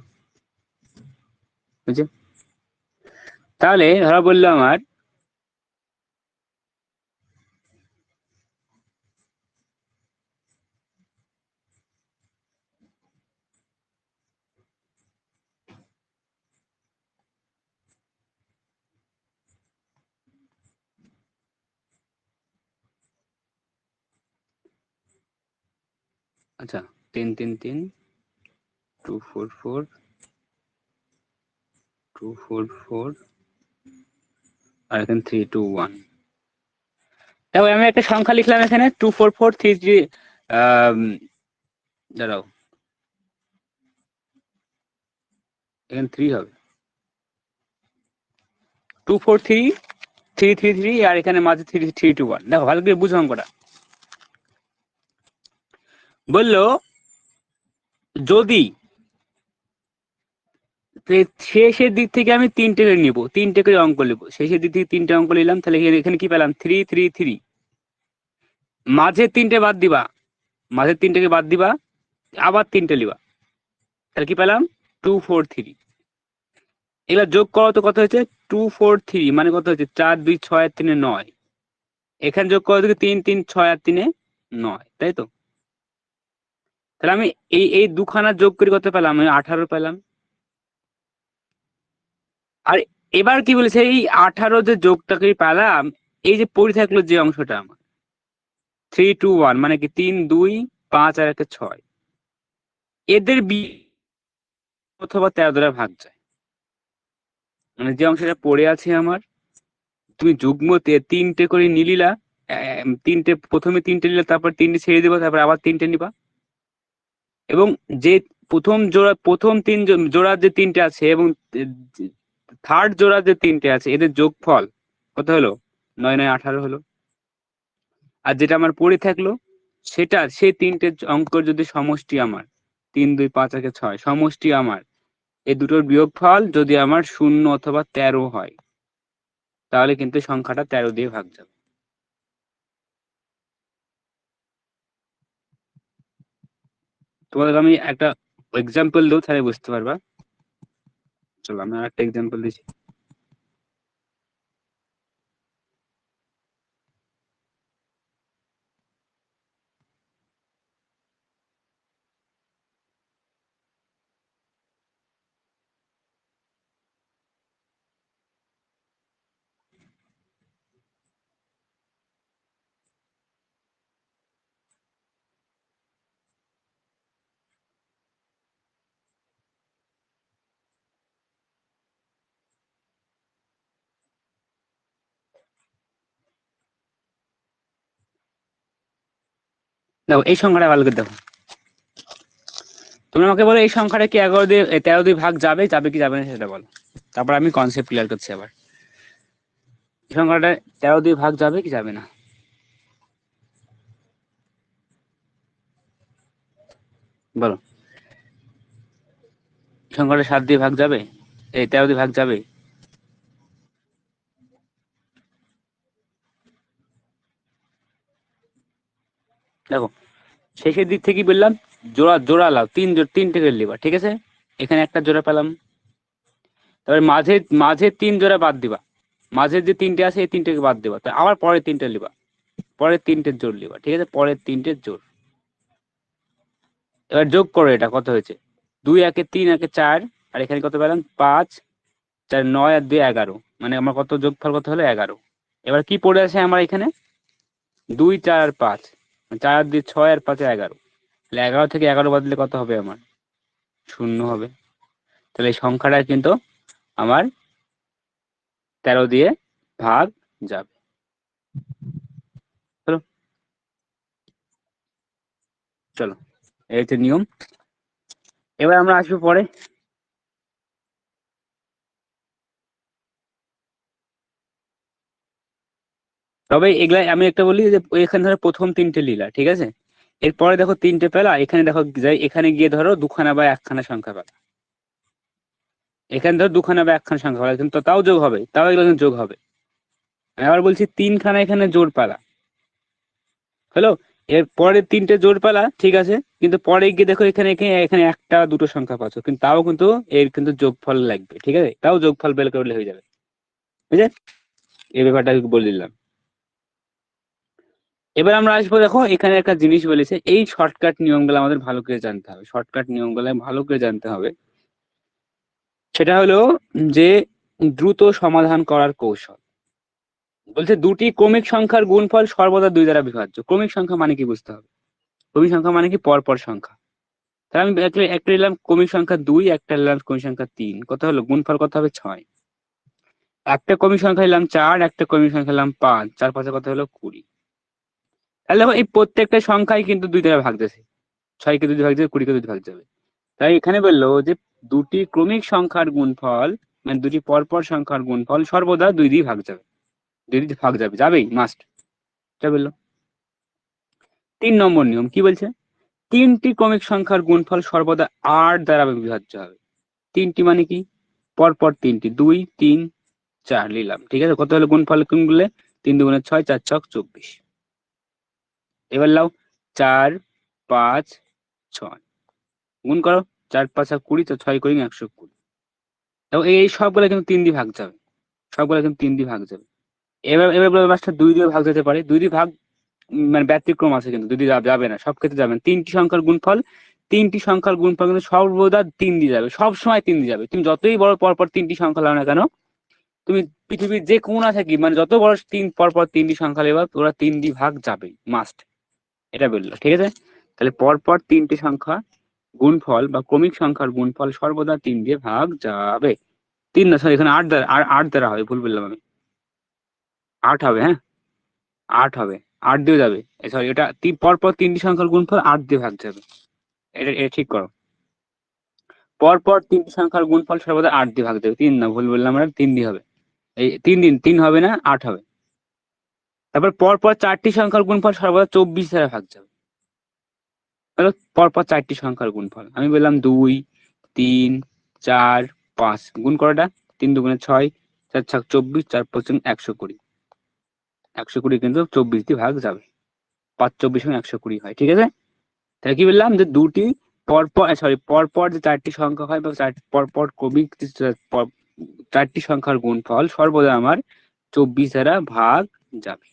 C: বুঝছে? তাহলে ধরা বললো আমার আচ্ছা 3 3 3 2 4 4 2 4 4 আর এখানে 3 2 1। দেখো আমি একটা সংখ্যা লিখলাম এখানে 2 4 4 3 3। দাঁড়াও, এখানে 3 হবে, 2 4 3 3 3 3, আর এখানে মাঝে 3 3 2 1। দেখো ভালো করে বুঝো অঙ্কটা। বললো যদি শেষের দিক থেকে আমি 3টে নিব, 3টে করে অঙ্ক নেবো, শেষের দিক থেকে 3টে অঙ্ক নিলাম, তাহলে এখানে কি পেলাম, 3 3 3। মাঝে 3টে বাদ দিবা, মাঝে 3টেকে বাদ দিবা, আবার 3টে নিবা, তাহলে কি পেলাম, 2 4 3। এগুলা যোগ করো তো কত হয়েছে, 2 4 3 মানে কত হচ্ছে, 4 2 6 আর 3 9। এখানে যোগ করো দেখি 3 3 6 আর 3 9, তাই তো? তাহলে আমি এই এই দুখানা যোগ করে কত পেলাম, আমি 18 পেলাম। আর এবার কি বলেছে, এই 18 যে যোগটাকে পেলাম, এই যে পড়ে থাকলো যে অংশটা আমার 3 2 1, মানে কি 3 2 5 আর 1 6, এদের অথবা 13 দ্বারা ভাগ যায়। মানে যে অংশটা পড়ে আছে আমার, তুমি যুগ্মতে 3টে করে নিলিলা, 3টে প্রথমে 3টে নিলে, তারপর 3টে ছেড়ে দিবা, তারপর আবার 3টে নিবা, এবং যে প্রথম 3 জোড়ার যে 3টে আছে এবং থার্ড জোড়ার যে 3টে আছে, এদের যোগফল কত হলো, 9 9 18 হলো। আর যেটা আমার পড়ে থাকলো, সেটা সেই 3টে অঙ্কের যদি সমষ্টি আমার 3 2 5 1 6 সমষ্টি আমার, এই দুটোর বিয়োগফল যদি আমার 0 অথবা 13 হয়, তাহলে কিন্তু সংখ্যাটা 13 দিয়ে ভাগ যাবে। তোমাদের আমি একটা এক্সাম্পল দেবো, তাহলে বুঝতে পারবা। চলো আমি আর একটা এক্সাম্পল দিচ্ছি। দেখো এই সংখ্যাটা ভালো করে দেখো, তুমি আমাকে বলো এই সংখ্যাটা কি 11 দিয়ে 13 দিয়ে ভাগ যাবে যাবে কি যাবে না সেটা বলো, তারপর আমি কনসেপ্ট ক্লিয়ার করছি আবার। এই সংখ্যাটা 13 দিয়ে ভাগ যাবে কি যাবে না বলো। এই সংখ্যাটা 7 দিয়ে ভাগ যাবে, এই 13 দিয়ে ভাগ যাবে? দেখো শেষের দিক থেকে বললাম জোড়া জোড়া লাও, তিনটে করে লিবা, ঠিক আছে? এখানে একটা জোড়া পেলাম, তারপরে মাঝে মাঝে 3 জোড়া বাদ দিবা, মাঝের যে 3টে আছে এই 3টেকে বাদ দিবা, তো আবার পরের 3টে লিবা, পরের 3টের জোড় লিবা, ঠিক আছে? পরের 3টের জোড়। এবার যোগ করো, এটা কত হয়েছে? 2 একে 3 একে 4, আর এখানে কত পেলাম? 5 4 9 আর 2 11, মানে আমার কত যোগফল কত হলো? 11। এবার কি পড়ে আছে আমার এখানে? 2 4 আর 5, 4 আর 2 6 আর 5 11, তাহলে 11 থেকে 11 বাদ দিলে কত হবে আমার? 0 হবে। তাহলে এই সংখ্যাটা কিন্তু আমার 13 দিয়ে ভাগ যাবে। চলো চলো, এই হচ্ছে নিয়ম। এবার আমরা আসবো পরে। তবে এগুলা আমি একটা বলি যে এখানে ধরো প্রথম 3টে লীলা, ঠিক আছে? এরপরে দেখো 3টে পেলা, এখানে দেখো যাই, এখানে গিয়ে ধরো দুখানা বা একখানা সংখ্যা পেলা, এখানে ধরো দুখানা বা একখানা সংখ্যা পেলা, কিন্তু তাও যোগ হবে, তাও এগুলো কিন্তু যোগ হবে। আমি আবার বলছি 3খানা এখানে জোড় পেলা, হলো? এর পরের 3টে জোড় পেলা, ঠিক আছে, কিন্তু পরে গিয়ে দেখো এখানে এখানে এখানে একটা দুটো সংখ্যা পাচ্ছ, কিন্তু তাও কিন্তু এর কিন্তু যোগফল লাগবে, ঠিক আছে? তাও যোগফল বের করলে হয়ে যাবে, বুঝলে? এই ব্যাপারটা আমি বলে দিলাম। এবার আমরা আসবো, দেখো এখানে একটা জিনিস বলেছে, এই শর্টকাট নিয়মগুলো আমাদের ভালো করে জানতে হবে, শর্টকাট নিয়মগুলো ভালো করে জানতে হবে। সেটা হলো যে দ্রুত সমাধান করার কৌশল। বলছে দুটি ক্রমিক সংখ্যার গুণফল সর্বদা 2 দ্বারা বিভাজ্য। ক্রমিক সংখ্যা মানে কি বুঝতে হবে? ক্রমিক সংখ্যা মানে কি? পরপর সংখ্যা। তাহলে আমি একটা নিলাম ক্রমিক সংখ্যা 2, একটা নিলাম ক্রমিক সংখ্যা 3, কত হলো? গুণফল কত হবে? 6। একটা ক্রমিক সংখ্যা নিলাম 4, একটা ক্রমিক সংখ্যা নিলাম 5, 4 5 কত হলো? 20। তাহলে দেখো এই প্রত্যেকটা সংখ্যাই কিন্তু 2 দ্বারা ভাগ যাচ্ছে, 6কে 2 দিয়ে ভাগ যাবে, 20কে 2 দিয়ে ভাগ যাবে। তাই এখানে বললো যে দুটি ক্রমিক সংখ্যার গুণফল, মানে দুটি পরপর সংখ্যার গুণফল সর্বদা 2 দিয়ে ভাগ যাবে, 2 দিয়ে ভাগ যাবে, যাবেই, মাস্ট। এটা বললো। 3 নম্বর নিয়ম কি বলছে? 3টি ক্রমিক সংখ্যার গুণফল সর্বদা 8 দ্বারা বিভাজ্য হবে। 3টি মানে কি? পরপর 3টি, 2 3 4 নিলাম, ঠিক আছে? কত হলো গুণফল? কোনগুলো? 3 2 6, 4 6 24। এবার লাও 4 5 6 গুণ করো, 4 5 20, তো 6 করি 120। এবং এই সবগুলো কিন্তু 3 দিয়ে ভাগ যাবে, সবগুলো কিন্তু 3 দিয়ে ভাগ যাবে। এবার এবার বলবে মাস্টার 2 দিয়ে ভাগ যেতে পারে, 2 দিয়ে ভাগ মানে ব্যতিক্রম আছে, কিন্তু 2 দিয়ে যাবে না, সব ক্ষেত্রে যাবে না। 3টি সংখ্যার গুণফল, 3টি সংখ্যার গুণফল কিন্তু সর্বদা 3 দিয়ে যাবে, সব সময় 3 দিয়ে যাবে। তুমি যতই বড় পরপর 3টি সংখ্যা লাও না কেন, তুমি পৃথিবীর যে কোণা থাকি, মানে যত বড় 3 পরপর 3টি সংখ্যা লেবা, ওরা 3 দিয়ে ভাগ যাবেই, মাস্ট। এটা বললো, ঠিক আছে? তাহলে পরপর 3টি সংখ্যা গুণফল বা ক্রমিক সংখ্যার গুণফল সর্বদা 3 দিয়ে ভাগ যাবে। 3 না, সরি, এখানে 8 দ্বারা, 8 দ্বারা হবে, ভুল বললাম আমি। 8 হবে, হ্যাঁ 8 হবে, 8 দিয়ে যাবে, সরি, এটা পরপর 3টি সংখ্যার গুণফল 8 দিয়ে ভাগ যাবে। এটা ঠিক করো, পরপর 3টি সংখ্যার গুণফল সর্বদা 8 দিয়ে ভাগ যাবে। 3 না, ভুল বললাম, আমরা 3 দিয়ে হবে। এই 3 হবে না, 8 হবে। তারপর পরপর 4টি সংখ্যার গুণফল সর্বদা 24 দ্বারা ভাগ যাবে। তাহলে পরপর 4টি সংখ্যার গুণফল আমি বললাম 2 3 4 5, গুণ করাটা 3 2 6, 4 6 24, 4 5 120, 120 কিন্তু 24 দিয়ে ভাগ যাবে, 5 24 120 হয়, ঠিক আছে? তাহলে কি বললাম যে দুটি পরপর, সরি, পরপর যে 4টি সংখ্যা হয় বা পরপর ক্রমিক 4টি সংখ্যার গুণফল সর্বদা আমার 24 দ্বারা ভাগ যাবে।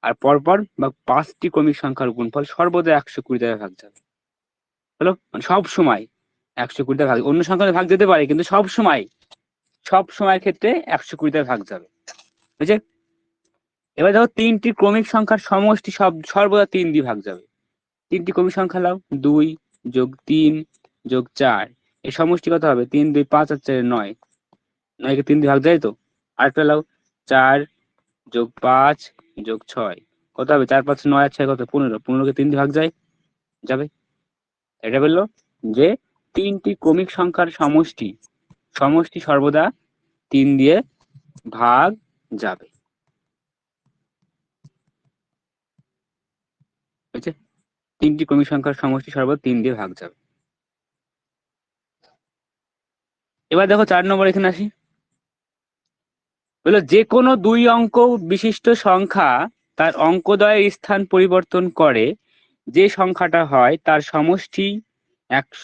C: আর পরপর বা 5টি ক্রমিক সংখ্যার গুণফল সর্বদা 120 দ্বারা ভাগ যাবে। হলো? মানে সব সময় 120 দ্বারা ভাগ, অন্য সংখ্যায় ভাগ যেতে পারে, কিন্তু সব সময়, সব সময়ের ক্ষেত্রে 120 দ্বারা ভাগ যাবে, বুঝছে? এবার দেখো 3টি ক্রমিক সংখ্যার সমষ্টি সর্বদা 3 দিয়ে ভাগ যাবে। 3টি ক্রমিক সংখ্যা নাও, 2 যোগ 3 যোগ 4, এই সমষ্টি কত হবে? 3 2 5 আর 4 9, 9কে 3 দিয়ে ভাগ যায় তো। আরেকটা নাও, 4 যোগ 5 যোগ 6, কত হবে? 4 5 9 আর 6 কত? 15, 15কে 3 দিয়ে ভাগ যায়, যাবে। এটা বললো যে তিনটি ক্রমিক সংখ্যার সমষ্টি সমষ্টি সর্বদা 3 দিয়ে ভাগ যাবে। বুঝছে? তিনটি ক্রমিক সংখ্যার সমষ্টি সর্বদা 3 দিয়ে ভাগ যাবে। এবার দেখো 4 নম্বর, এখানে আসি। বললো যে কোনো 2 অঙ্ক বিশিষ্ট সংখ্যা তার অঙ্কদ্বয়ের স্থান পরিবর্তন করে যে সংখ্যাটা হয় তার সমষ্টি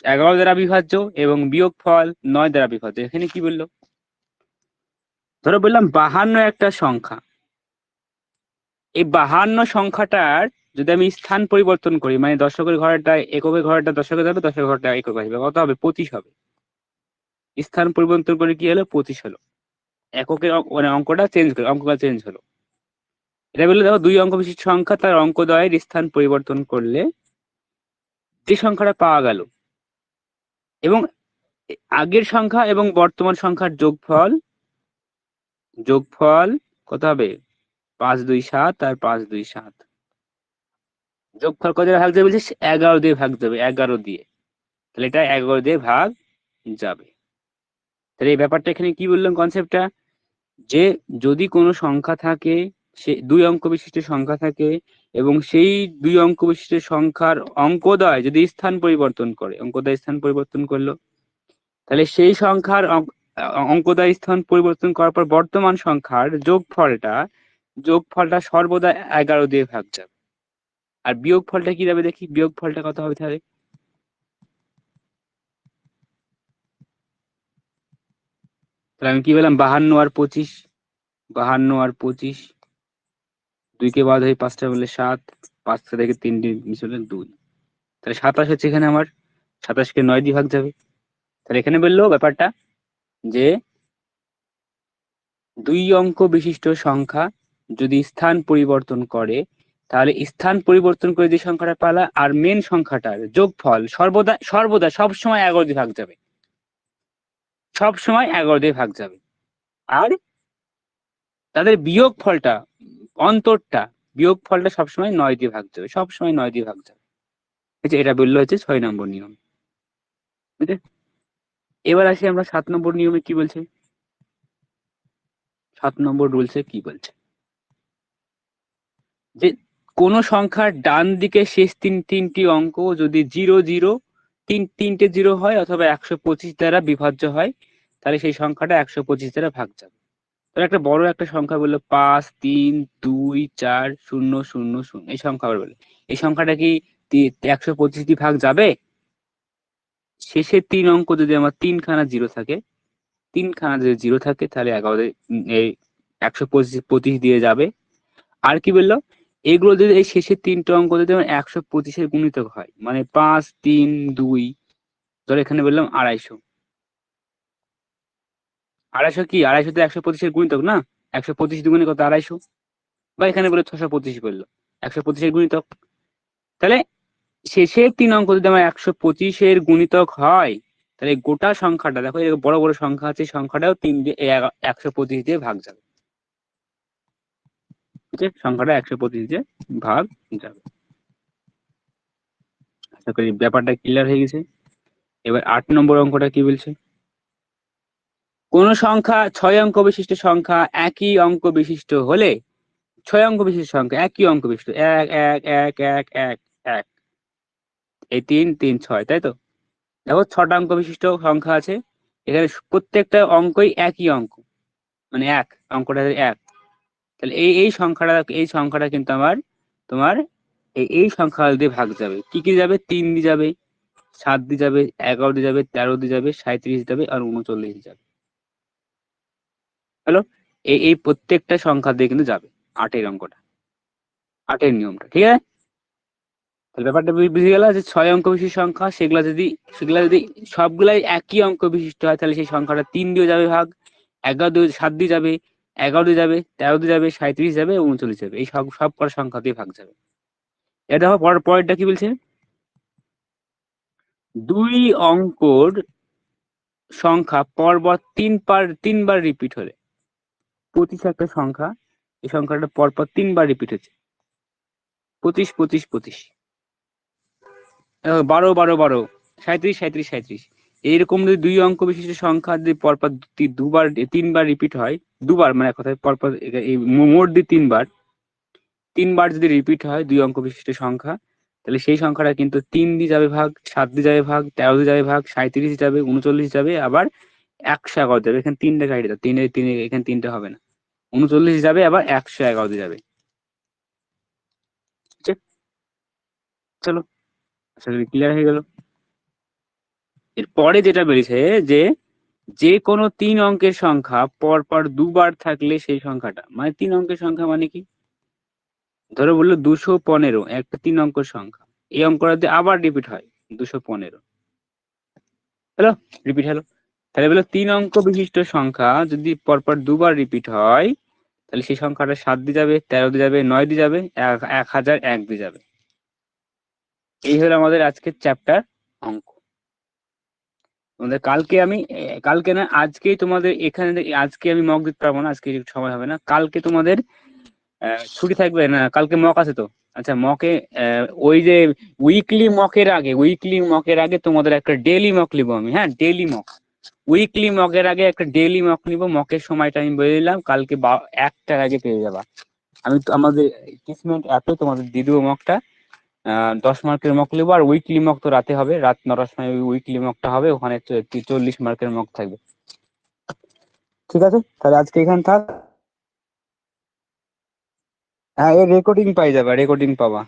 C: 11 দ্বারা বিভাজ্য এবং বিয়োগফল 9 দ্বারা বিভাজ্য। এখানে কি বললো? ধরো বললাম 52 একটা সংখ্যা, এই 52 সংখ্যাটার যদি আমি স্থান পরিবর্তন করি, মানে দশকের ঘরেরটা এককের ঘরেরটা দশকে যাবে, দশকের ঘরটা একক আসবে, কত হবে? 25 হবে। স্থান পরিবর্তন করে কি হলো? 25 হলো। এককের মানে অঙ্কটা চেঞ্জ হলো। এটা বললে দেখো 2 অঙ্ক বিশিষ্ট সংখ্যা তার অঙ্কদ্বয়ের স্থান পরিবর্তন করলে যে সংখ্যাটা পাওয়া গেল এবং আগের সংখ্যা এবং বর্তমান সংখ্যার যোগফল কত হবে? 5 2 7 আর 5 2 7। যোগফল কত দিয়ে ভাগ যাবে বলছিস? 11 দিয়ে ভাগ যাবে, 11 দিয়ে। তাহলে এটা 11 দিয়ে ভাগ যাবে। তাহলে এই ব্যাপারটা এখানে কি বললাম কনসেপ্টটা, যে যদি কোনো সংখ্যা থাকে, সে 2 অঙ্ক বিশিষ্ট সংখ্যা থাকে এবং সেই 2 অঙ্ক বিশিষ্ট সংখ্যার অঙ্কদ্বয় যদি স্থান পরিবর্তন করে, অঙ্কদ্বয় স্থান পরিবর্তন করলো, তাহলে সেই সংখ্যার অঙ্কদ্বয় স্থান পরিবর্তন করার পর বর্তমান সংখ্যার যোগফলটা সর্বদা 11 দিয়ে ভাগ যাবে। আর বিয়োগফলটা কি যাবে দেখি, বিয়োগফলটা কত হবে তাহলে? তাহলে আমি কি বললাম? 52 আর 25, 52 আর 25, 2 কে বাদ হয়ে 5টা বললে 7, 5 থেকে 3 মিশলে 2, তাহলে 27 হচ্ছে এখানে আমার। 27 কে 9 দিয়ে ভাগ যাবে। তাহলে এখানে বললো ব্যাপারটা যে 2 অঙ্ক বিশিষ্ট সংখ্যা যদি স্থান পরিবর্তন করে, তাহলে স্থান পরিবর্তন করে যে সংখ্যাটা পালা আর মেন সংখ্যাটার যোগফল সর্বদা সবসময় 11 দিয়ে ভাগ যাবে, সবসময় 11 দিয়ে ভাগ যাবে। আর তাদের বিয়োগফলটা সবসময় 9 দিয়ে ভাগ যাবে, সবসময় 9 দিয়ে ভাগ যাবে। এটা বললো হচ্ছে 6 নম্বর নিয়ম। বুঝলে? এবার আসি আমরা 7 নম্বর নিয়মে কি বলছে। 7 নম্বর রুলসে কি বলছে, যে কোন সংখ্যার ডান দিকে শেষ তিনটি অঙ্ক যদি 0 0 তিনটে 0 হয় অথবা 125 দ্বারা বিভাজ্য হয়, তাহলে সেই সংখ্যাটা 125 দ্বারা ভাগ যাবে। তো একটা বড় একটা সংখ্যা বললো 5 3 2 4 0 0 0, এই সংখ্যা বলে, এই সংখ্যাটা কি 125 দিয়ে ভাগ যাবে? শেষের 3 অঙ্ক যদি আমার 3খানা 0 থাকে, 3খানা যদি 0 থাকে, তাহলে 11 এই 125 দিয়ে যাবে। আর কি বললো, এগুলো যদি এই শেষের 3টে অঙ্ক যদি আমার 125-এর গুণিতক হয়, মানে 5 3 2, ধর এখানে বললাম 250, 250 কি 250 তো 125-এর গুণিতক না, 125 দুগুণে কত? 250। বা এখানে বলে 625 বললো 125-এর গুণিতক। তাহলে শেষের 3 অঙ্ক যদি আমার 125-এর গুণিতক হয়, তাহলে গোটা সংখ্যাটা দেখো, বড় বড় সংখ্যা আছে, সংখ্যাটাও 3 দিয়ে 125 দিয়ে ভাগ যাবে। সংখ্যাটা 125 দিয়ে ভাগ যাবে। আশা করি ব্যাপারটা ক্লিয়ার হয়ে গেছে। এবার 8 নম্বর অঙ্কটা কি বলছে, কোন সংখ্যা 6 অঙ্ক বিশিষ্ট সংখ্যা একই অঙ্ক বিশিষ্ট হলে, 6 অঙ্ক বিশিষ্ট সংখ্যা একই অঙ্ক বিশিষ্ট, 1 1 1 1 1 1, এই 3 3 6, তাই তো? দেখো 6টা অঙ্ক বিশিষ্ট সংখ্যা আছে, এখানে প্রত্যেকটা অঙ্কই একই অঙ্ক, মানে অঙ্কটা 1। তাহলে এই সংখ্যাটা কিন্তু আমার তোমার এই সংখ্যা দিয়ে ভাগ যাবে। কি কি যাবে? 3 দিয়ে যাবে, 7 দিয়ে যাবে, 11 দিয়ে যাবে, 13 দিয়ে যাবে, 37 যাবে আর 39 যাবে। হ্যালো, এই প্রত্যেকটা সংখ্যা দিয়ে কিন্তু যাবে 8-এর অঙ্কটা, 8-এর নিয়মটা। ঠিক আছে? তাহলে ব্যাপারটা বুঝে গেল যে 6 অঙ্ক বিশিষ্ট সংখ্যা সেগুলা যদি সবগুলাই একই অঙ্ক বিশিষ্ট হয়, তাহলে সেই সংখ্যাটা 3 দিয়ে যাবে ভাগ, 11 দিয়ে 7 দিয়ে যাবে, 11 দিয়ে যাবে, 13 দিয়ে যাবে, 37 যাবে, 39 যাবে, এই সব কটা সংখ্যা দিয়ে ভাগ যাবে। এটা দেখো পরেরটা কি বলছে, 2 অঙ্কর সংখ্যা পরপর 3বার রিপিট হলে, 25 একটা সংখ্যা, এই সংখ্যাটা পরপর 3বার রিপিট হচ্ছে, 25 25 25, 12 12 12, 37 এইরকম যদি দুই অঙ্ক বিশিষ্ট সংখ্যা যদি পরপর দুবার 3বার রিপিট হয়, দুবার মানে কথায় পরপর এই মোট দিয়ে 3বার যদি রিপিট হয় দুই অঙ্ক বিশিষ্ট সংখ্যা, তাহলে সেই সংখ্যাটা কিন্তু 3 দিয়ে যাবে ভাগ, 7 দিয়ে যাবে ভাগ, 13 দিয়ে যাবে ভাগ, 37 যাবে, 39 যাবে, আবার 111 যাবে। এখানে 3টা গাড়ি দাও, তিনে এখানে 3টা হবে না, 39 যাবে, আবার 111 দিয়ে যাবে। ঠিক আছে? চলো, আশা করি ক্লিয়ার হয়ে গেল। এরপরে যেটা বেরিয়েছে যে যে কোনো 3 অঙ্কের সংখ্যা পরপর দুবার থাকলে সেই সংখ্যাটা, মানে 3 অঙ্কের সংখ্যা মানে কি, ধরো বললো 215 একটা 3 অঙ্কের সংখ্যা, এই অঙ্কটা যদি আবার রিপিট হয় 215, হ্যালো, রিপিট হলো, তাহলে বললো 3 অঙ্ক বিশিষ্ট সংখ্যা যদি পরপর দুবার রিপিট হয়, তাহলে সেই সংখ্যাটা 7 দিয়ে যাবে, 13 দিয়ে যাবে, 9 দিয়ে যাবে, 1001 দিয়ে যাবে। এই হলো আমাদের আজকের চ্যাপ্টার অঙ্ক। তোমাদের কালকে না আজকেই তোমাদের এখানে, আজকে আমি মক দিতে পারবো না, আজকে সময় হবে না, কালকে তোমাদের ছুটি থাকবে না, কালকে মক আছে তো। আচ্ছা, মকে ওই যে উইকলি মকের আগে তোমাদের একটা ডেইলি মক নিবো আমি, হ্যাঁ ডেইলি মক। উইকলি মকের আগে একটা ডেইলি মক নিবো, মকের সময়টা আমি বলে দিলাম, কালকে 1টার আগে পেয়ে যাবা। আমি তো আমাদের কিসমেন্ট অ্যাপে তোমাদের দিয়ে দেবো মকটা, 10 মার্কের মক নেবো। আর উইকলি মক তো রাতে হবে, রাত 9টার সময় উইকলি মকটা হবে, ওখানে 40 মার্কের মক থাকবে। ঠিক আছে, তাহলে আজকে এখানে থাক। হ্যাঁ, এর রেকর্ডিং পাই যাবে, রেকর্ডিং পাবা।